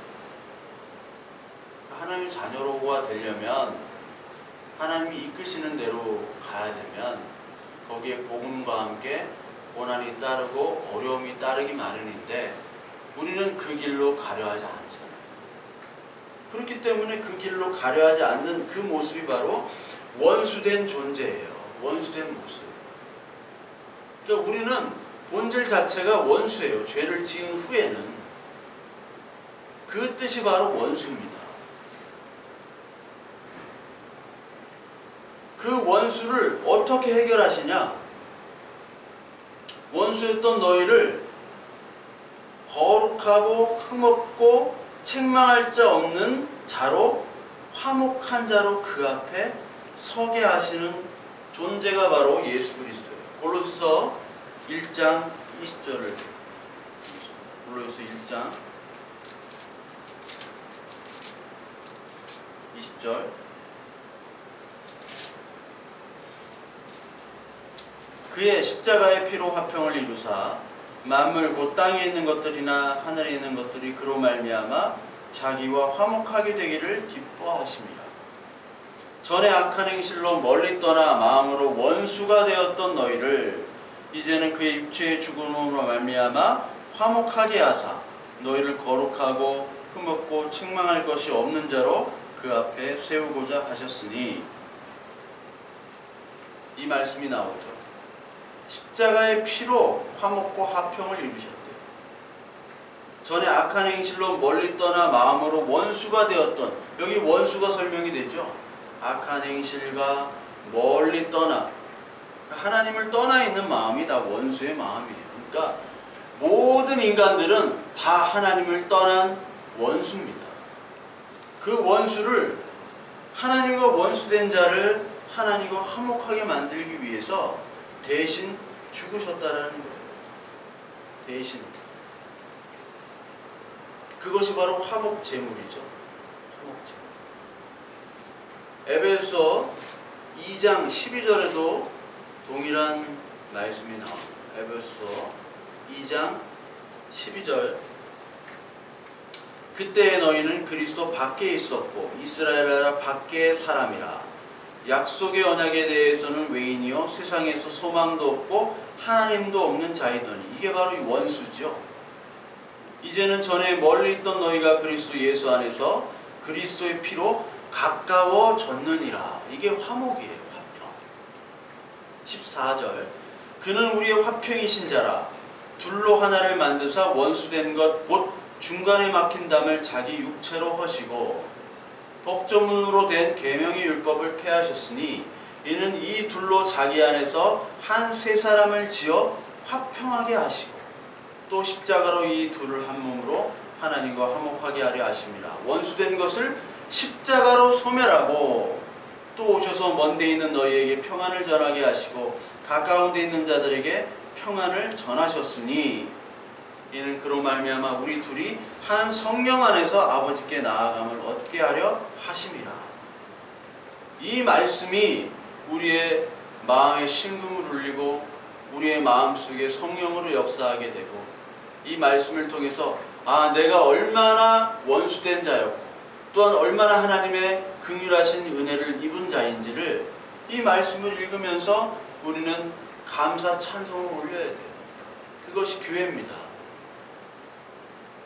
하나님의 자녀로가 되려면 하나님이 이끄시는 대로 가야 되면 거기에 복음과 함께 고난이 따르고 어려움이 따르기 마련인데 우리는 그 길로 가려 하지 않잖아요. 그렇기 때문에 그 길로 가려 하지 않는 그 모습이 바로 원수된 존재예요. 원수된 모습. 그러니까 우리는 본질 자체가 원수예요. 죄를 지은 후에는. 그 뜻이 바로 원수입니다. 그 원수를 어떻게 해결하시냐? 원수였던 너희를 거룩하고 흠없고 책망할 자 없는 자로 화목한 자로 그 앞에 서게 하시는 존재가 바로 예수 그리스도예요. 골로새서 1장 20절을 골로새서 1장 20절 그의 십자가의 피로 화평을 이루사 만물 곧 땅에 있는 것들이나 하늘에 있는 것들이 그로 말미암아 자기와 화목하게 되기를 기뻐하심이라. 전에 악한 행실로 멀리 떠나 마음으로 원수가 되었던 너희를 이제는 그의 육체의 죽음으로 말미암아 화목하게 하사 너희를 거룩하고 흠없고 책망할 것이 없는 자로 그 앞에 세우고자 하셨으니. 이 말씀이 나오죠. 십자가의 피로 화목과 화평을 이루셨대요. 전에 악한 행실로 멀리 떠나 마음으로 원수가 되었던, 여기 원수가 설명이 되죠. 악한 행실과 멀리 떠나, 하나님을 떠나 있는 마음이 다 원수의 마음이에요. 그러니까 모든 인간들은 다 하나님을 떠난 원수입니다. 그 원수를, 하나님과 원수된 자를 하나님과 화목하게 만들기 위해서 대신 죽으셨다라는 거예요. 대신. 그것이 바로 화목제물이죠. 화목제물. 에베소 2장 12절에도 동일한 말씀이 나옵니다. 에베소 2장 12절 그때의 너희는 그리스도 밖에 있었고 이스라엘 나라 밖의 사람이라. 약속의 언약에 대해서는 외인이요 세상에서 소망도 없고 하나님도 없는 자이더니. 이게 바로 이 원수죠. 이제는 전에 멀리 있던 너희가 그리스도 예수 안에서 그리스도의 피로 가까워졌느니라. 이게 화목이에요. 화평. 14절 그는 우리의 화평이신 자라. 둘로 하나를 만드사 원수된 것 곧 중간에 막힌 담을 자기 육체로 허시고 법조문으로 된 계명의 율법을 폐하셨으니 이는 이 둘로 자기 안에서 한 세 사람을 지어 화평하게 하시고 또 십자가로 이 둘을 한 몸으로 하나님과 화목하게 하려 하심이라. 원수된 것을 십자가로 소멸하고 또 오셔서 먼 데 있는 너희에게 평안을 전하게 하시고 가까운 데 있는 자들에게 평안을 전하셨으니 이는 그로 말미암아 우리 둘이 한 성령 안에서 아버지께 나아감을 얻게 하려 하심이라. 이 말씀이 우리의 마음에 심금을 울리고 우리의 마음속에 성령으로 역사하게 되고 이 말씀을 통해서 내가 얼마나 원수된 자였고 또한 얼마나 하나님의 긍휼하신 은혜를 입은 자인지를 이 말씀을 읽으면서 우리는 감사 찬송을 올려야 돼요. 그것이 교회입니다.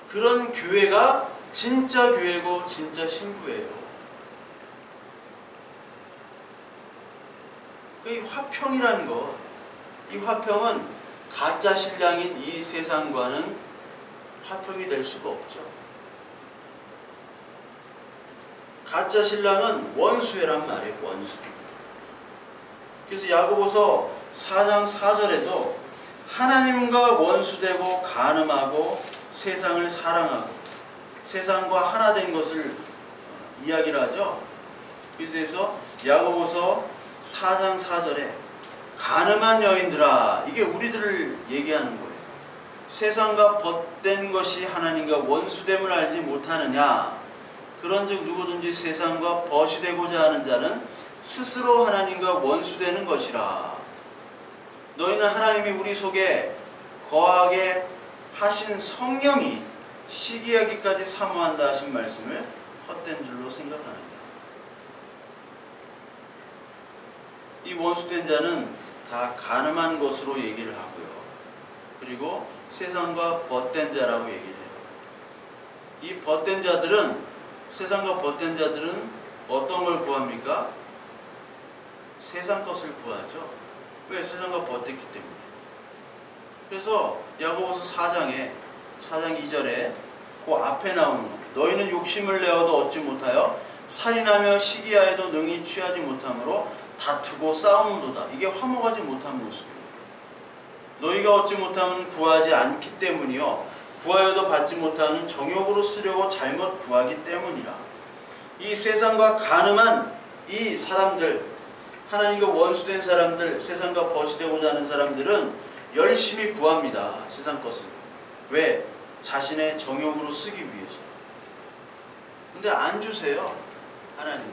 그런 교회가 진짜 교회고 진짜 신부예요. 이 화평이라는 것, 이 화평은 가짜 신랑인 이 세상과는 화평이 될 수가 없죠. 가짜 신랑은 원수애란 말이에요. 원수. 그래서 야고보서 4장 4절에도 하나님과 원수되고 간음하고 세상을 사랑하고 세상과 하나 된 것을 이야기를 하죠. 그래서 야고보서 4장 4절에 간음한 여인들아, 이게 우리들을 얘기하는 거예요. 세상과 벗된 것이 하나님과 원수됨을 알지 못하느냐. 그런즉 누구든지 세상과 벗이 되고자 하는 자는 스스로 하나님과 원수되는 것이라. 너희는 하나님이 우리 속에 거하게 하신 성령이 시기하기까지 사모한다 하신 말씀을 헛된 줄로 생각하느냐. 이 원수된 자는 다 간음한 것으로 얘기를 하고요. 그리고 세상과 벗된 자라고 얘기를 해요. 이 벗된 자들은, 세상과 벗된 자들은 어떤 걸 구합니까? 세상 것을 구하죠. 왜? 세상과 벗됐기 때문에. 그래서 야고보서 4장 2절에 그 앞에 나오는 거, 너희는 욕심을 내어도 얻지 못하여 살인하며 시기하여도 능히 취하지 못함으로 다투고 싸우는도다. 이게 화목하지 못한 모습입니다. 너희가 얻지 못하면 구하지 않기 때문이요 구하여도 받지 못하는 정욕으로 쓰려고 잘못 구하기 때문이라. 이 세상과 간음한 이 사람들, 하나님과 원수된 사람들, 세상과 벗이 되고자 하는 사람들은 열심히 구합니다. 세상 것을. 왜? 자신의 정욕으로 쓰기 위해서. 근데 안 주세요. 하나님이.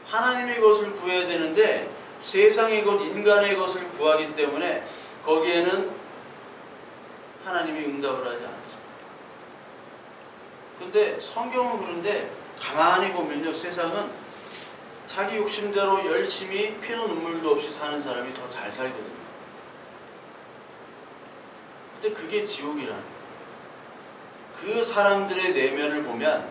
하나님의 것을 구해야 되는데 세상의 것, 인간의 것을 구하기 때문에 거기에는 하나님이 응답을 하지 않죠. 근데 성경은 그런데 가만히 보면요, 세상은 자기 욕심대로 열심히 피도 눈물도 없이 사는 사람이 더 잘 살거든요. 근데 그게 지옥이라는 거예요. 그 사람들의 내면을 보면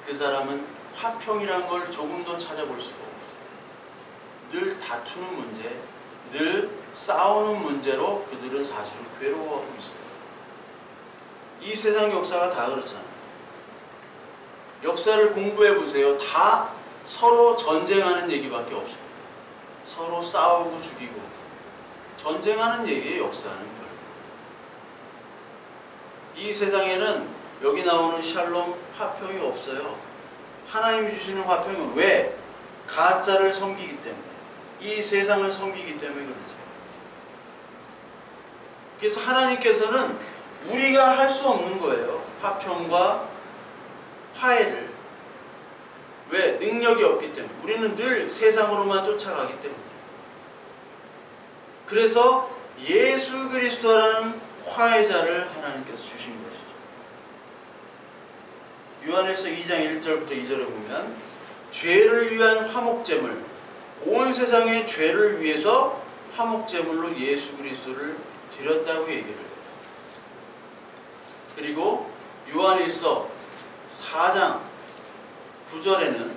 그 사람은 화평이라는 걸 조금도 찾아볼 수가 없어요. 늘 다투는 문제, 늘 싸우는 문제로 그들은 사실은 괴로워하고 있어요. 이 세상 역사가 다 그렇잖아요. 역사를 공부해 보세요. 다 서로 전쟁하는 얘기밖에 없어요. 서로 싸우고 죽이고 전쟁하는 얘기의 역사는 결국. 이 세상에는 여기 나오는 샬롬, 화평이 없어요. 하나님이 주시는 화평은 왜? 가짜를 섬기기 때문에, 이 세상을 섬기기 때문에 그렇죠. 그래서 하나님께서는 우리가 할 수 없는 거예요. 화평과 화해를. 왜? 능력이 없기 때문에. 우리는 늘 세상으로만 쫓아가기 때문에. 그래서 예수 그리스도라는 화해자를 하나님께서 주신 것이죠. 요한일서 2장 1절부터 2절에 보면 죄를 위한 화목제물, 온 세상의 죄를 위해서 화목제물로 예수 그리스도를 드렸다고 얘기를 해요. 그리고 요한일서 4장 9절에는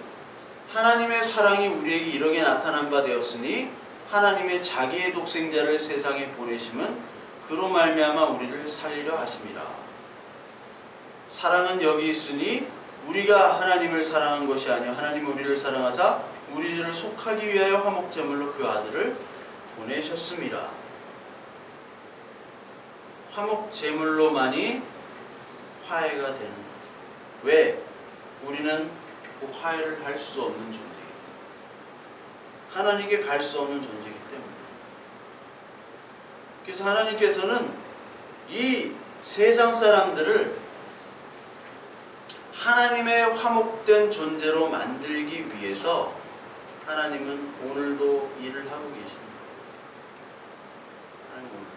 하나님의 사랑이 우리에게 이렇게 나타난 바 되었으니 하나님의 자기의 독생자를 세상에 보내심은 그로 말미암아 우리를 살리려 하심이라. 사랑은 여기 있으니 우리가 하나님을 사랑한 것이 아니요 하나님은 우리를 사랑하사 우리를 속하기 위하여 화목제물로 그 아들을 보내셨습니다. 화목제물로만이 화해가 되는 거죠. 왜? 우리는 그 화해를 할 수 없는 존재이기 때문에. 하나님께 갈 수 없는 존재이기 때문에. 그래서 하나님께서는 이 세상 사람들을 하나님의 화목된 존재로 만들기 위해서 하나님은 오늘도 일을 하고 계십니다. 하나님 오늘도.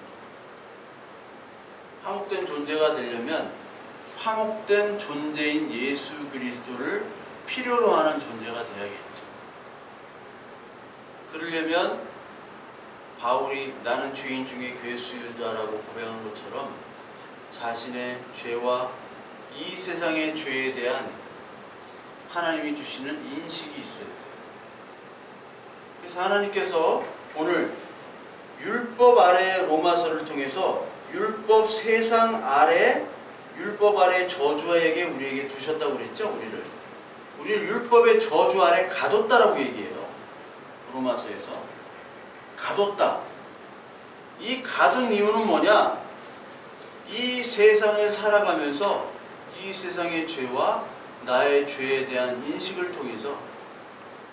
화목된 존재가 되려면 화목된 존재인 예수 그리스도를 필요로 하는 존재가 되어야겠죠. 그러려면 바울이 나는 죄인 중에 괴수유다라고 고백한 것처럼 자신의 죄와 이 세상의 죄에 대한 하나님이 주시는 인식이 있어야 돼요. 그래서 하나님께서 오늘 율법 아래 로마서를 통해서 율법 세상 아래 율법 아래 저주에게 우리에게 두셨다고 그랬죠. 우리를 율법의 저주 아래 가뒀다라고 얘기해요. 로마서에서 가뒀다. 이 가둔 이유는 뭐냐? 이 세상을 살아가면서 이 세상의 죄와 나의 죄에 대한 인식을 통해서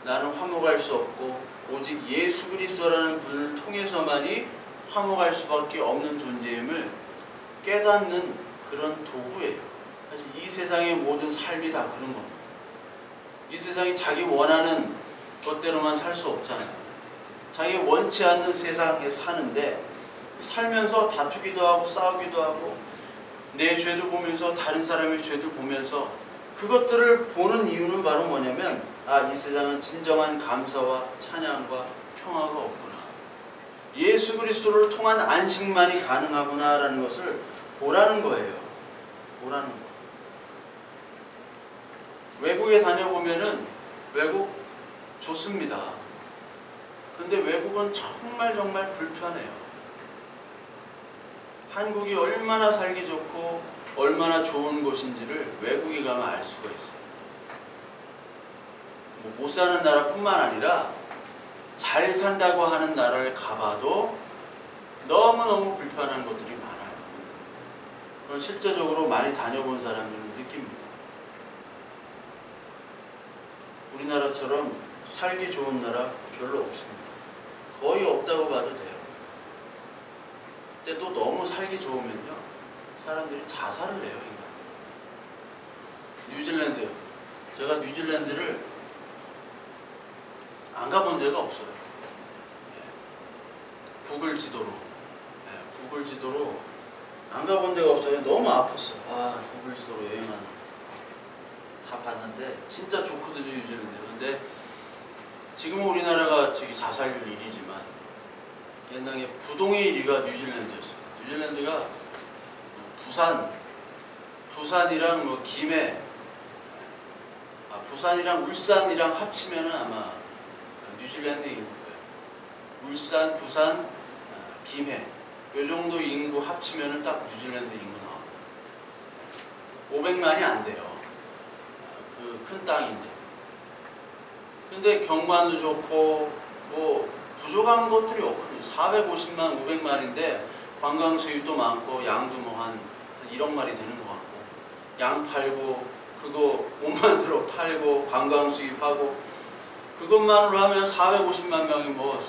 나는 화목할 수 없고 오직 예수 그리스도라는 분을 통해서만이 화목할 수밖에 없는 존재임을 깨닫는 그런 도구예요. 사실 이 세상의 모든 삶이 다 그런 겁니다. 이 세상이 자기 원하는 것대로만 살 수 없잖아요. 자기 원치 않는 세상에 사는데 살면서 다투기도 하고 싸우기도 하고 내 죄도 보면서 다른 사람의 죄도 보면서 그것들을 보는 이유는 바로 뭐냐면 이 세상은 진정한 감사와 찬양과 평화가 없구나. 예수 그리스도를 통한 안식만이 가능하구나 라는 것을 보라는 거예요. 보라는 거. 외국에 다녀보면은 외국 좋습니다. 근데 외국은 정말 불편해요. 한국이 얼마나 살기 좋고 얼마나 좋은 곳인지를 외국에 가면 알 수가 있어요. 못 사는 나라뿐만 아니라 잘 산다고 하는 나라를 가봐도 너무너무 불편한 것들이 많아요. 그건 실제적으로 많이 다녀본 사람들은 느낍니다. 우리나라처럼 살기 좋은 나라 별로 없습니다. 거의 없다고 봐도 돼요. 근데 또 너무 살기 좋으면요 사람들이 자살을 해요. 인간. 뉴질랜드요. 제가 뉴질랜드를 안 가본 데가 없어요. 구글 지도로 구글 지도로 안 가본 데가 없어요. 너무 아팠어. 구글 지도로 여행하는 다 봤는데 진짜 좋거든요. 뉴질랜드. 근데 지금은 우리나라가 저기 자살률 1위지만 옛날에 부동의 1위가 뉴질랜드였어요. 뉴질랜드가 부산이랑 뭐 김해, 부산이랑 울산이랑 합치면은 아마 뉴질랜드 인구예요. 울산, 부산, 김해 요 정도 인구 합치면은 딱 뉴질랜드 인구 나와요. 500만이 안 돼요. 그 큰 땅인데. 근데 경관도 좋고 뭐 부족한 것들이 없거든요. 450만, 500마리인데 관광 수입도 많고 양도 뭐 한 1억 마리 되는 것 같고 양 팔고 그거 못 만들어 팔고 관광 수입하고 그것만으로 하면 450만 명이 뭐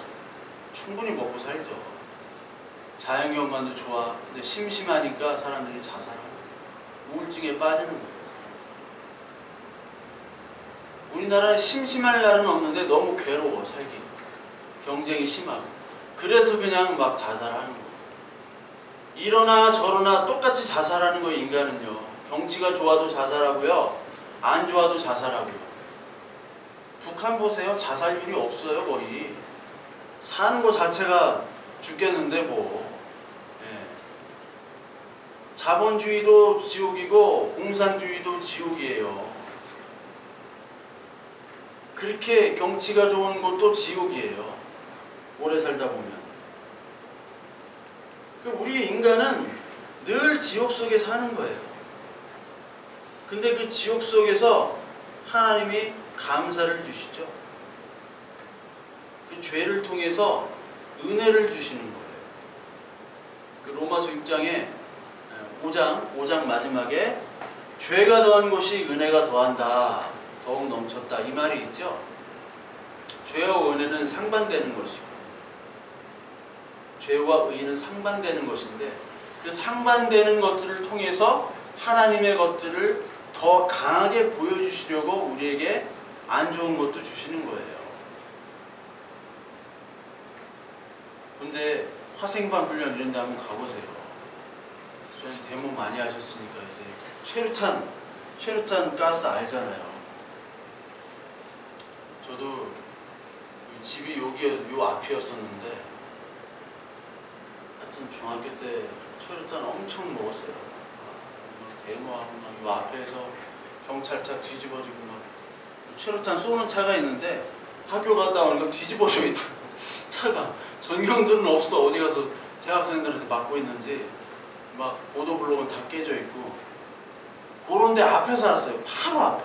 충분히 먹고 살죠. 자연경관도 좋아. 근데 심심하니까 사람들이 자살하고 우울증에 빠지는 거예요. 우리나라는 심심할 날은 없는데 너무 괴로워 살기. 경쟁이 심하고. 그래서 그냥 막 자살하는 거예요. 이러나 저러나 똑같이 자살하는 거예요. 인간은요. 경치가 좋아도 자살하고요. 안 좋아도 자살하고요. 북한 보세요. 자살률이 없어요. 거의. 사는 거 자체가 죽겠는데 뭐. 자본주의도 지옥이고 공산주의도 지옥이에요. 그렇게 경치가 좋은 곳도 지옥이에요. 오래 살다 보면. 우리 인간은 늘 지옥 속에 사는 거예요. 근데 그 지옥 속에서 하나님이 감사를 주시죠. 그 죄를 통해서 은혜를 주시는 거예요. 그 로마서 6장에 5장 마지막에 죄가 더한 것이 은혜가 더한다. 더욱 넘쳤다. 이 말이 있죠. 죄와 은혜는 상반되는 것이고 죄와 의는 상반되는 것인데 그 상반되는 것들을 통해서 하나님의 것들을 더 강하게 보여주시려고 우리에게 안 좋은 것도 주시는 거예요. 근데 화생방 훈련 이런 데 한번 가보세요. 데모 많이 하셨으니까 이제 최루탄 가스 알잖아요. 저도 집이 요 앞이었었는데 하여튼 중학교 때 최루탄 엄청 먹었어요. 데모하고 막 요 앞에서 경찰차 뒤집어지고 막 최루탄 쏘는 차가 있는데 학교 갔다 오니까 뒤집어져 있다. 차가 전경들은 없어. 어디 가서 대학생들한테 맞고 있는지 막 보도블록은 다 깨져 있고 그런 데 앞에 살았어요. 바로 앞에.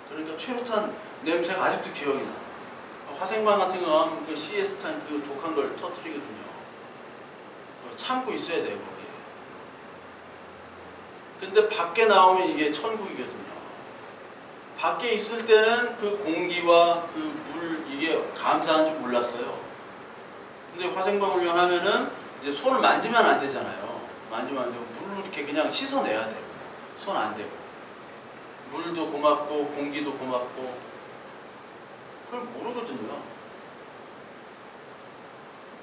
그러니까 최루탄 냄새가 아직도 기억이 나. 화생방 같은 거 하면 그 CS 탄 그 독한 걸 터뜨리거든요. 참고 있어야 돼요, 거기에. 근데 밖에 나오면 이게 천국이거든요. 밖에 있을 때는 그 공기와 그 물, 이게 감사한 줄 몰랐어요. 근데 화생방 훈련하면은 이제 손을 만지면 안 되잖아요. 만지면 안 되고, 물로 이렇게 그냥 씻어내야 돼요. 손 안 대고. 물도 고맙고, 공기도 고맙고, 그걸 모르거든요.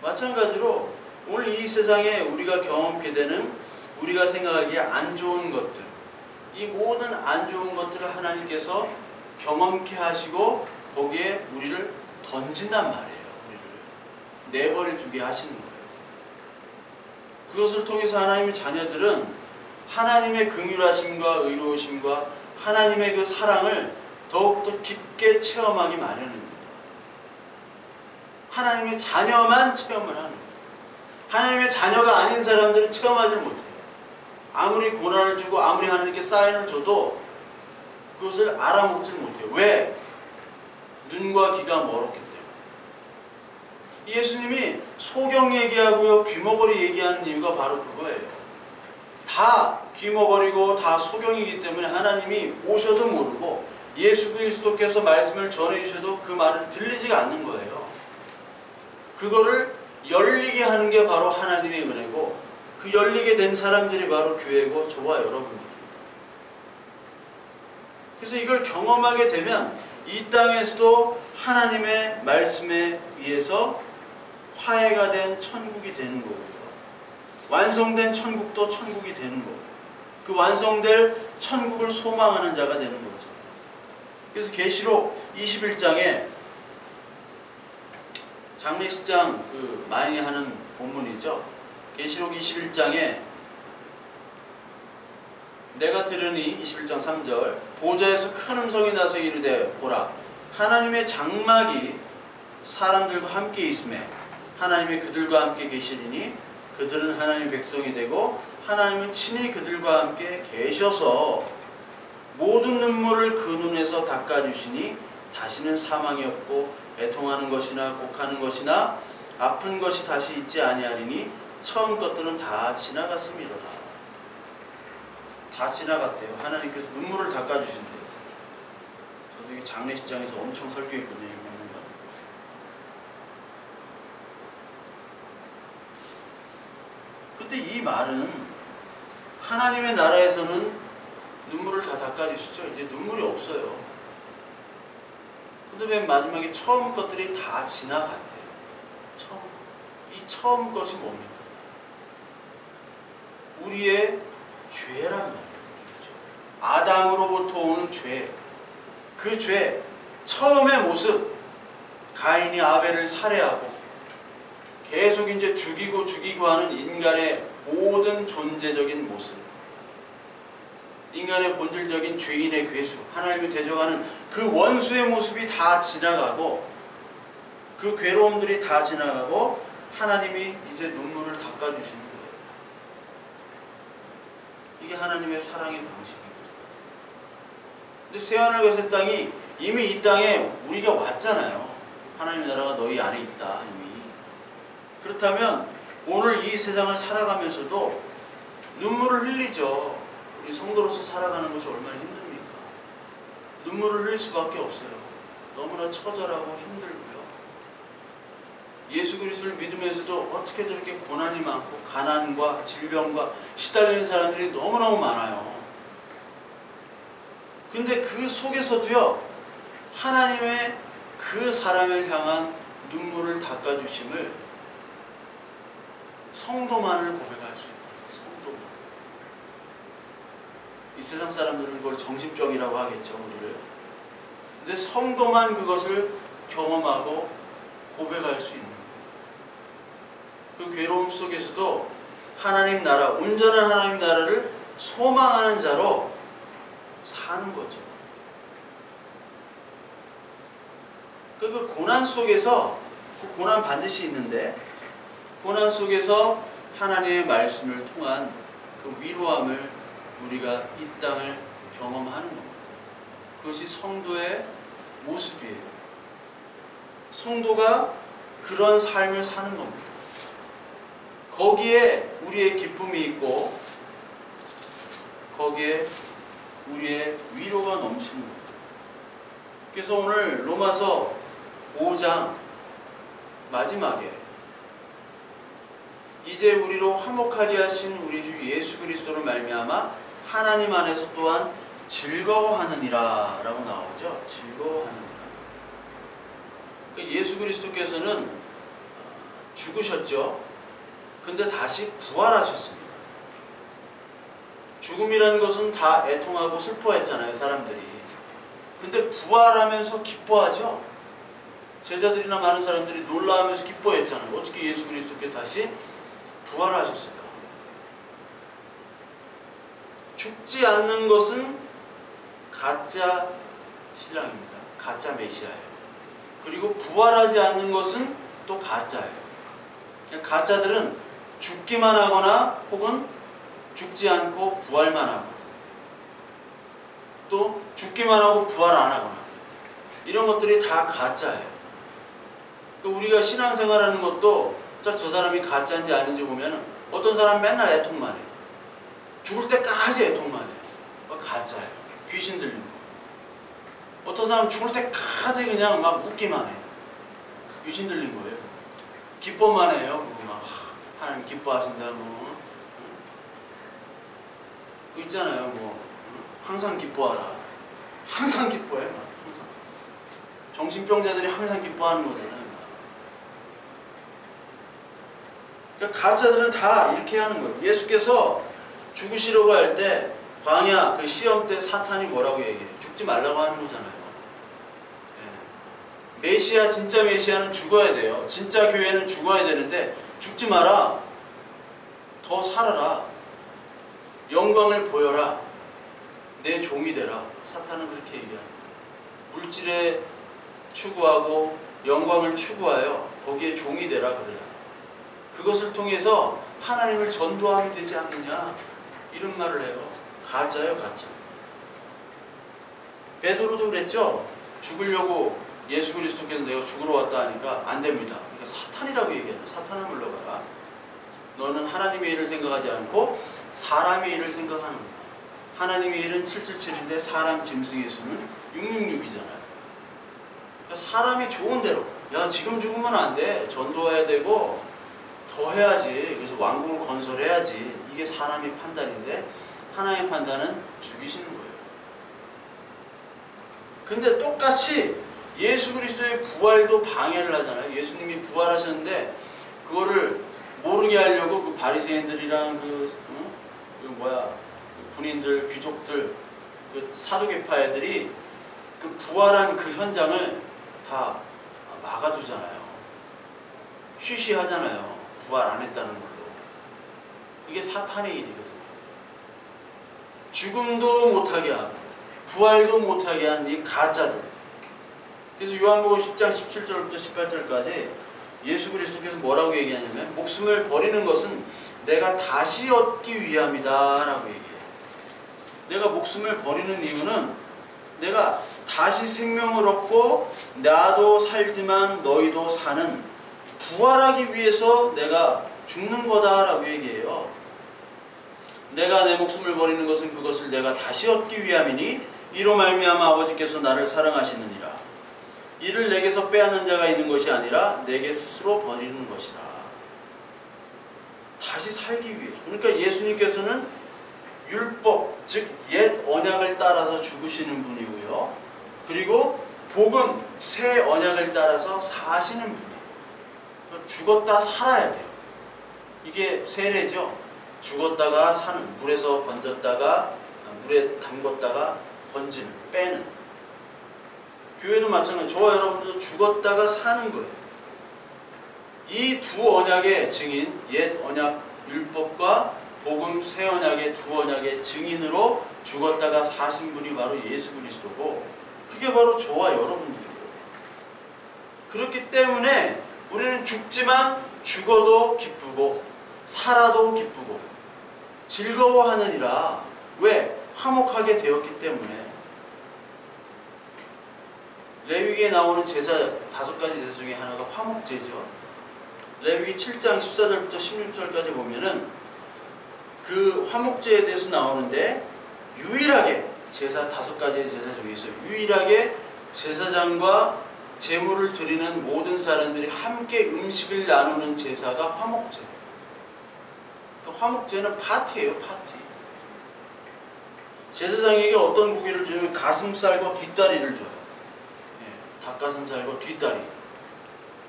마찬가지로 오늘 이 세상에 우리가 경험하게 되는 우리가 생각하기에 안 좋은 것들, 이 모든 안 좋은 것들을 하나님께서 경험케 하시고 거기에 우리를 던진단 말이에요. 우리를 내버려 두게 하시는 거예요. 그것을 통해서 하나님의 자녀들은 하나님의 긍휼하심과 의로우심과 하나님의 그 사랑을 더욱더 깊게 체험하기 마련입니다. 하나님의 자녀만 체험을 하는 거예요. 하나님의 자녀가 아닌 사람들은 체험하지 못해요. 아무리 고난을 주고 아무리 하나님께 사인을 줘도 그것을 알아먹지 못해요. 왜? 눈과 귀가 멀었기 때문에. 예수님이 소경 얘기하고요, 귀머거리 얘기하는 이유가 바로 그거예요. 다 귀머거리고 다 소경이기 때문에 하나님이 오셔도 모르고 예수 그리스도께서 말씀을 전해주셔도 그 말을 들리지가 않는 거예요. 그거를 열리게 하는 게 바로 하나님의 은혜고 그 열리게 된 사람들이 바로 교회고 저와 여러분들입니다. 그래서 이걸 경험하게 되면 이 땅에서도 하나님의 말씀에 의해서 화해가 된 천국이 되는 거고요. 완성된 천국도 천국이 되는 거고 그 완성될 천국을 소망하는 자가 되는 거죠. 그래서 계시록 21장에 장례식장 많이 하는 본문이죠. 계시록 21장에 내가 들으니 21장 3절 보좌에서 큰 음성이 나서 이르되 보라 하나님의 장막이 사람들과 함께 있음에 하나님이 그들과 함께 계시리니 그들은 하나님의 백성이 되고 하나님은 친히 그들과 함께 계셔서 모든 눈물을 그 눈에서 닦아주시니 다시는 사망이 없고 애통하는 것이나 곡하는 것이나 아픈 것이 다시 있지 아니하리니 처음 것들은 다 지나갔음이로라. 다 지나갔대요. 하나님께서 눈물을 닦아주신대요. 저도 이게 장례식장에서 엄청 설교했거든요. 이 부분만. 근데 이 말은 하나님의 나라에서는 눈물을 다 닦아주시죠. 이제 눈물이 없어요. 근데 맨 마지막에 처음 것들이 다 지나갔대요. 이 처음 것이 뭡니까? 우리의 죄란 말이에요. 아담으로부터 오는 죄. 그 죄, 처음의 모습. 가인이 아벨을 살해하고 계속 이제 죽이고 하는 인간의 모든 존재적인 모습. 인간의 본질적인 죄인의 괴수. 하나님을 대적하는 그 원수의 모습이 다 지나가고 그 괴로움들이 다 지나가고 하나님이 이제 눈물을 닦아주시는 거예요. 이게 하나님의 사랑의 방식이거든요. 근데 새하늘과 새 땅이 이미 이 땅에 우리가 왔잖아요. 하나님의 나라가 너희 안에 있다 이미. 그렇다면 오늘 이 세상을 살아가면서도 눈물을 흘리죠. 우리 성도로서 살아가는 것이 얼마나 힘듭니까? 눈물을 흘릴 수밖에 없어요. 너무나 처절하고 힘들고요. 예수 그리스도를 믿으면서도 어떻게 저렇게 고난이 많고 가난과 질병과 시달리는 사람들이 너무너무 많아요. 근데 그 속에서도요, 하나님의 그 사람을 향한 눈물을 닦아주심을 성도만을 고백할 수 있다. 성도만. 이 세상 사람들은 그걸 정신병이라고 하겠죠, 우리를. 근데 성도만 그것을 경험하고 고백할 수 있는 거예요. 그 괴로움 속에서도 하나님 나라, 온전한 하나님 나라를 소망하는 자로 사는 거죠. 그 고난 속에서, 그 고난 반드시 있는데, 고난 속에서 하나님의 말씀을 통한 그 위로함을 우리가 이 땅을 경험하는 겁니다. 그것이 성도의 모습이에요. 성도가 그런 삶을 사는 겁니다. 거기에 우리의 기쁨이 있고 거기에 우리의 위로가 넘치는 거죠. 그래서 오늘 로마서 5장 마지막에 이제 우리로 화목하게 하신 우리 주 예수 그리스도로 말미암아 하나님 안에서 또한 즐거워하느니라 라고 나오죠. 즐거워하느니라. 예수 그리스도께서는 죽으셨죠. 근데 다시 부활하셨습니다. 죽음이라는 것은 다 애통하고 슬퍼했잖아요, 사람들이. 근데 부활하면서 기뻐하죠. 제자들이나 많은 사람들이 놀라하면서 기뻐했잖아요. 어떻게 예수 그리스도께 다시 부활하셨을까? 죽지 않는 것은 가짜 신랑입니다. 가짜 메시아예요. 그리고 부활하지 않는 것은 또 가짜예요. 가짜들은 죽기만 하거나 혹은 죽지 않고 부활만 하거나 또 죽기만 하고 부활 안 하거나 이런 것들이 다 가짜예요. 우리가 신앙생활하는 것도 저 사람이 가짜인지 아닌지 보면 어떤 사람은 맨날 애통만 해요. 죽을 때까지 애통만 해요. 가짜예요. 귀신 들린 거. 어떤 사람은 죽을 때까지 그냥 막 웃기만 해요. 귀신 들린 거예요. 기뻐만 해요. 막 하나님 기뻐하신다 뭐. 그 있잖아요. 뭐 항상 기뻐하라. 항상 기뻐해. 막 항상. 정신병자들이 항상 기뻐하는 거잖아요. 그러니까 가짜들은 다 이렇게 하는 거예요. 예수께서 죽으시려고 할 때 광야 그 시험 때 사탄이 뭐라고 얘기해요? 죽지 말라고 하는 거잖아요. 예. 메시아, 진짜 메시아는 죽어야 돼요. 진짜 교회는 죽어야 되는데 죽지 마라. 더 살아라. 영광을 보여라. 내 종이 되라. 사탄은 그렇게 얘기합니다. 물질에 추구하고 영광을 추구하여 거기에 종이 되라 그래라. 그것을 통해서 하나님을 전도하면 되지 않느냐 이런 말을 해요. 가짜예요, 가짜. 베드로도 그랬죠. 죽으려고 예수 그리스도께서 내가 죽으러 왔다 하니까 안 됩니다. 그러니까 사탄이라고 얘기해요. 사탄아 물러가라. 너는 하나님의 일을 생각하지 않고 사람의 일을 생각하는 거야. 하나님의 일은 777인데 사람 짐승의 수는 666이잖아요. 그러니까 사람이 좋은 대로 야 지금 죽으면 안 돼. 전도해야 되고 더 해야지. 그래서 왕국을 건설해야지. 이게 사람의 판단인데 하나님의 판단은 죽이시는 거예요. 근데 똑같이 예수 그리스도의 부활도 방해를 하잖아요. 예수님이 부활하셨는데 그거를 모르게 하려고 그 바리새인들이랑 그 군인들, 귀족들, 그 사두개파 애들이 그 부활한 그 현장을 다 막아두잖아요. 쉬쉬하잖아요. 부활 안 했다는 걸로. 이게 사탄의 일이거든요. 죽음도 못하게 하고 부활도 못하게 한 이 가짜들. 그래서 요한복음 10장 17절부터 18절까지 예수 그리스도께서 뭐라고 얘기하냐면 목숨을 버리는 것은 내가 다시 얻기 위함이다 라고 얘기해요. 내가 목숨을 버리는 이유는 내가 다시 생명을 얻고 나도 살지만 너희도 사는, 부활하기 위해서 내가 죽는 거다라고 얘기해요. 내가 내 목숨을 버리는 것은 그것을 내가 다시 얻기 위함이니 이로 말미암아 아버지께서 나를 사랑하시느니라. 이를 내게서 빼앗는 자가 있는 것이 아니라 내게 스스로 버리는 것이라. 다시 살기 위해서. 그러니까 예수님께서는 율법, 즉 옛 언약을 따라서 죽으시는 분이고요. 그리고 복음, 새 언약을 따라서 사시는 분이에요. 죽었다 살아야 돼요. 이게 세례죠. 죽었다가 사는, 물에서 건졌다가 물에 담궜다가 건지는, 빼는. 교회도 마찬가지. 저와 여러분도 죽었다가 사는 거예요. 이 두 언약의 증인, 옛 언약 율법과 복음 새 언약의 두 언약의 증인으로 죽었다가 사신 분이 바로 예수 그리스도고, 그게 바로 저와 여러분들이에요. 그렇기 때문에 우리는 죽지만 죽어도 기쁘고 살아도 기쁘고 즐거워하느니라. 왜? 화목하게 되었기 때문에. 레위기에 나오는 제사, 5가지 제사 중에 하나가 화목제죠. 레위기 7장 14절부터 16절까지 보면은 그 화목제에 대해서 나오는데, 유일하게 제사 5가지의 제사 중에서 유일하게 제사장과 제물을 드리는 모든 사람들이 함께 음식을 나누는 제사가 화목제. 화목제는 파티예요, 파티. 제사장에게 어떤 고기를 주냐면 가슴살과 뒷다리를 줘요. 예, 닭가슴살과 뒷다리.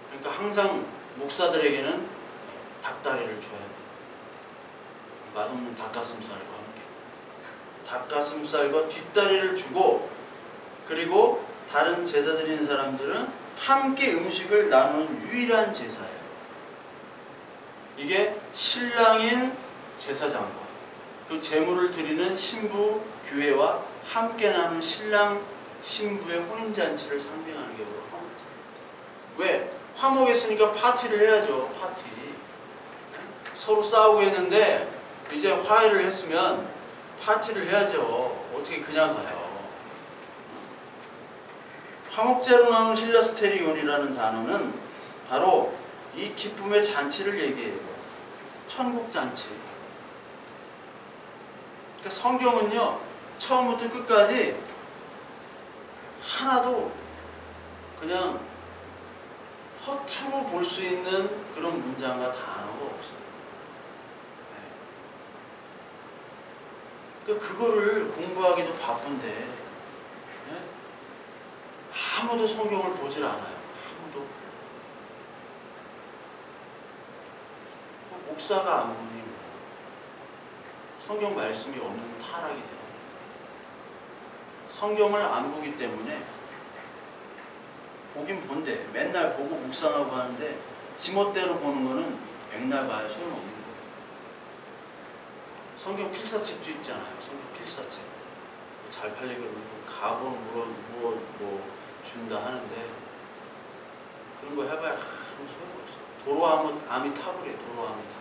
그러니까 항상 목사들에게는 닭다리를 줘야 돼요. 맛없는 닭가슴살과 함께. 닭가슴살과 뒷다리를 주고, 그리고 다른 제사 드리는 사람들은 함께 음식을 나누는 유일한 제사예요. 이게 신랑인 제사장과 그 제물을 드리는 신부 교회와 함께 나누는 신랑 신부의 혼인잔치를 상징하는 게 바로 화목제. 왜? 화목했으니까 파티를 해야죠. 파티. 서로 싸우고 했는데 이제 화해를 했으면 파티를 해야죠. 어떻게 그냥 가요. 화목제로 나오는 힐라스테리온이라는 단어는 바로 이 기쁨의 잔치를 얘기해요. 천국잔치. 그러니까 성경은요, 처음부터 끝까지 하나도 그냥 허투루 볼 수 있는 그런 문장과 단어가 없어요. 네. 그러니까 그거를 공부하기도 바쁜데, 네? 아무도 성경을 보질 않아요. 아무도. 목사가 안 보니 성경 말씀이 없는 타락이 됩니다. 성경을 안 보기 때문에, 보긴 본데 맨날 보고 묵상하고 하는데 지멋대로 보는 거는 백날 봐야 소용없는 거예요. 성경 필사책도 있잖아요. 성경 필사책. 잘 팔리고 가보로 물어 뭐 준다 하는데, 그런 거 해봐야 아무 소용없어. 도로아미 타버려요. 도로아미 타버.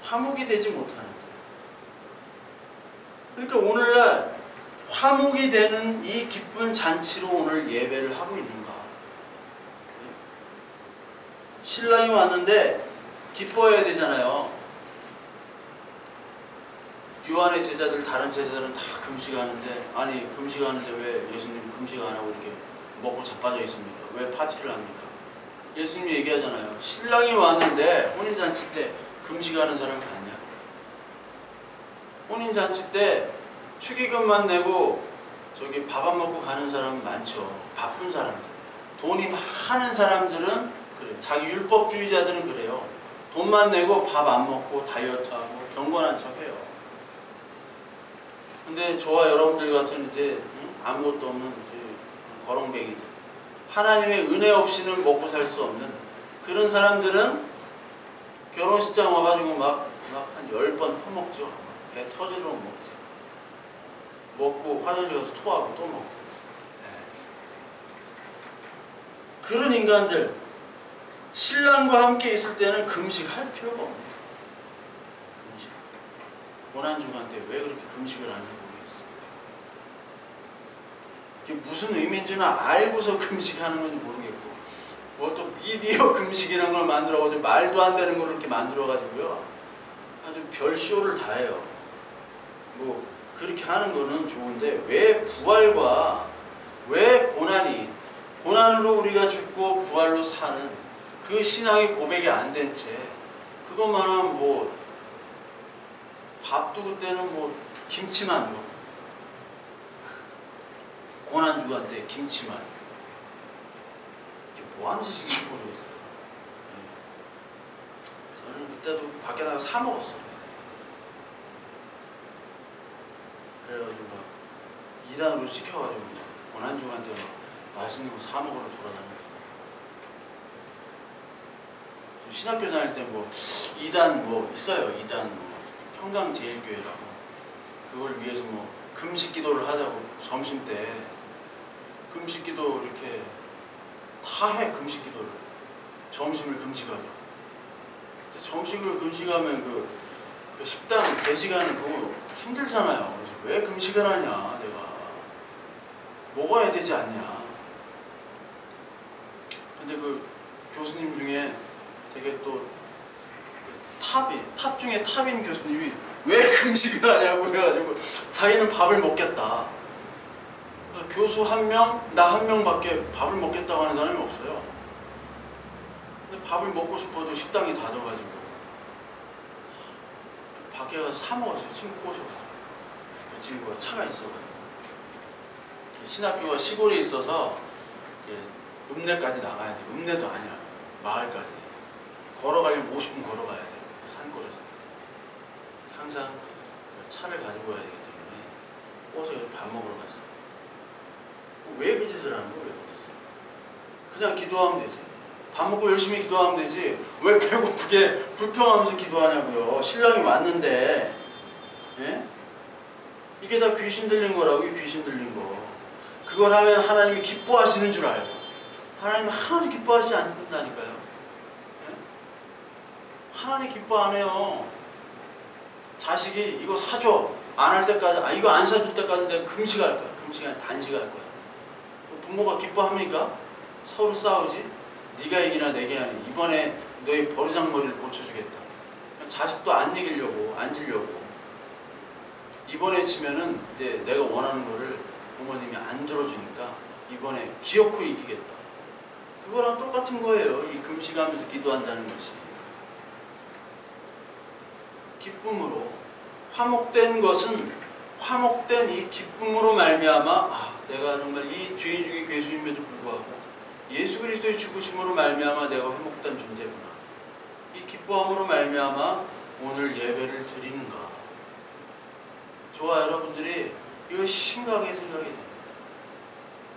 화목이 되지 못하는 거예요. 그러니까 오늘날 화목이 되는 이 기쁜 잔치로 오늘 예배를 하고 있는가. 신랑이 왔는데 기뻐해야 되잖아요. 요한의 제자들, 다른 제자들은 다 금식하는데, 아니 금식하는데 왜 예수님 금식 안 하고 이렇게 먹고 자빠져 있습니까? 왜 파티를 합니까? 예수님이 얘기하잖아요. 신랑이 왔는데 혼인잔치 때 금식하는 사람 봤냐? 혼인잔치 때 축의금만 내고 저기 밥 안 먹고 가는 사람 많죠. 바쁜 사람들. 돈이 많은 사람들은 그래. 자기 율법주의자들은 그래요. 돈만 내고 밥 안 먹고 다이어트하고 경건한 척해요. 근데 저와 여러분들 같은 이제 아무것도 없는 이제 거렁뱅이들, 하나님의 은혜 없이는 먹고 살 수 없는 그런 사람들은 결혼식장 와가지고 막 한 10번 퍼먹죠. 배 터지도록 먹지. 먹고 화장실 가서 토하고 또 먹고. 네. 그런 인간들, 신랑과 함께 있을 때는 금식할 필요가 없네요. 금식. 고난주간 때 왜 그렇게 금식을 하는지 모르겠어요. 이게 무슨 의미인지는 알고서 금식하는 건지 모르겠고, 뭐 또 미디어 금식이라는 걸 만들어가지고 말도 안 되는 걸 이렇게 만들어가지고요, 아주 별쇼를 다 해요. 뭐 그렇게 하는 거는 좋은데, 왜 부활과 왜 고난으로 우리가 죽고 부활로 사는 그 신앙의 고백이 안 된 채 그것만 하면 뭐 밥도 그때는 뭐 김치만두, 고난주간 때 김치만, 이게 뭐 하는 짓인지 모르겠어요. 저는 그때도 밖에 나가 사 먹었어요. 그래가지고 막 2단으로 시켜가지고 막 고난주간 때 막 맛있는 거 사 먹으러 돌아다니고, 신학교 다닐 때 뭐 2단 뭐 있어요. 2단 뭐 평강제일교회라고, 그걸 위해서 뭐 금식 기도를 하자고 점심 때 금식 기도 이렇게 다 해. 금식 기도를 점심을 금식하죠. 근데 점심을 금식하면 그 식당 대시간을 보고 힘들잖아요. 그래서 왜 금식을 하냐, 내가 먹어야 되지 않냐. 근데 그 교수님 중에 되게 또 탑 중에 탑인 교수님이 왜 금식을 하냐고 그래가지고 자기는 밥을 먹겠다. 교수 한 명, 나 한 명밖에 밥을 먹겠다고 하는 사람이 없어요. 근데 밥을 먹고 싶어도 식당이 닫아가지고 밖에 가서 사 먹었어요. 친구 꼬셔가지고. 그 친구가 차가 있어가지고, 신학교가 시골에 있어서 읍내까지 나가야 돼. 읍내도 아니야, 마을까지 걸어가려면 50분 걸어가야 돼. 산골에서 항상 차를 가지고 가야 되기 때문에 꼬셔서 밥 먹으러 갔어요. 왜 그 짓을 하는 거예요? 왜 그랬어요? 그냥 기도하면 되지. 밥 먹고 열심히 기도하면 되지. 왜 배고프게 불평하면서 기도하냐고요. 신랑이 왔는데. 예? 이게 다 귀신 들린 거라고. 귀신 들린 거. 그걸 하면 하나님이 기뻐하시는 줄 알고, 하나님이 하나도 기뻐하지 않는다니까요. 예? 하나님 기뻐 안 해요. 자식이 이거 사줘, 안 할 때까지, 이거 안 사줄 때까지 내가 금식할 거야. 금식이 아니라 단식할 거야. 부모가 기뻐합니까? 서로 싸우지? 네가 이기나 내가 이기나. 이번에 너희 버르장머리를 고쳐주겠다. 자식도 안 이기려고, 안 지려고. 이번에 치면은 이제 내가 원하는 거를 부모님이 안 들어주니까 이번에 기어코 이기겠다. 그거랑 똑같은 거예요. 이 금식하면서 기도한다는 것이. 기쁨으로 화목된 것은, 화목된 이 기쁨으로 말미암아, 내가 정말 이 죄인 중에 괴수임에도 불구하고 예수 그리스도의 죽으심으로 말미암아 내가 회복된 존재구나. 이 기뻐함으로 말미암아 오늘 예배를 드리는가. 저와 여러분들이 이거 심각하게 생각이 돼요.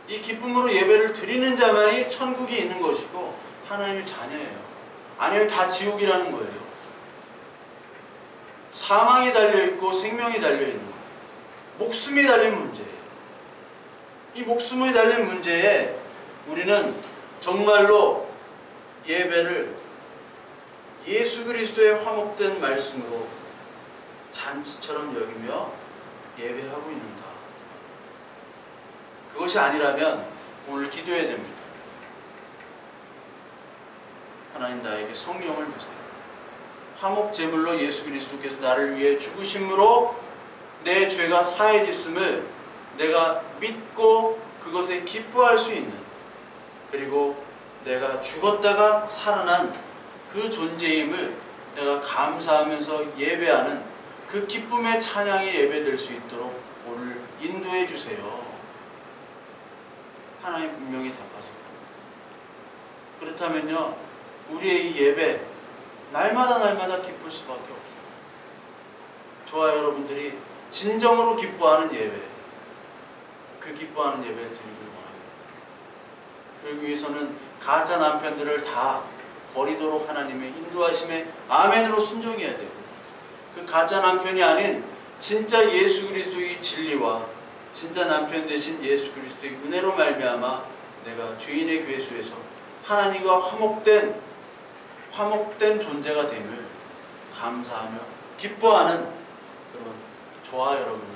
이 기쁨으로 예배를 드리는 자만이 천국이 있는 것이고 하나님의 자녀예요. 아니면 다 지옥이라는 거예요. 사망이 달려있고 생명이 달려있는 거예요. 목숨이 달린 문제예요. 이 목숨이 달린 문제에 우리는 정말로 예배를 예수 그리스도의 화목된 말씀으로 잔치처럼 여기며 예배하고 있는가. 그것이 아니라면 오늘 기도해야 됩니다. 하나님, 나에게 성령을 주세요. 화목제물로 예수 그리스도께서 나를 위해 죽으심으로 내 죄가 사해졌음을 내가 믿고 그것에 기뻐할 수 있는, 그리고 내가 죽었다가 살아난 그 존재임을 내가 감사하면서 예배하는 그 기쁨의 찬양의 예배될 수 있도록 오늘 인도해 주세요. 하나님 분명히 답하실 겁니다. 그렇다면요, 우리의 이 예배 날마다 기쁠 수밖에 없어요. 저와 여러분들이 진정으로 기뻐하는 예배, 그 기뻐하는 예배를 드리기를 원합니다. 그러기 위해서는 가짜 남편들을 다 버리도록 하나님의 인도하심에 아멘으로 순종해야 되고, 그 가짜 남편이 아닌 진짜 예수 그리스도의 진리와 진짜 남편 되신 예수 그리스도의 은혜로 말미암아 내가 죄인의 괴수에서 하나님과 화목된 존재가 됨을 감사하며 기뻐하는 그런 저와 여러분들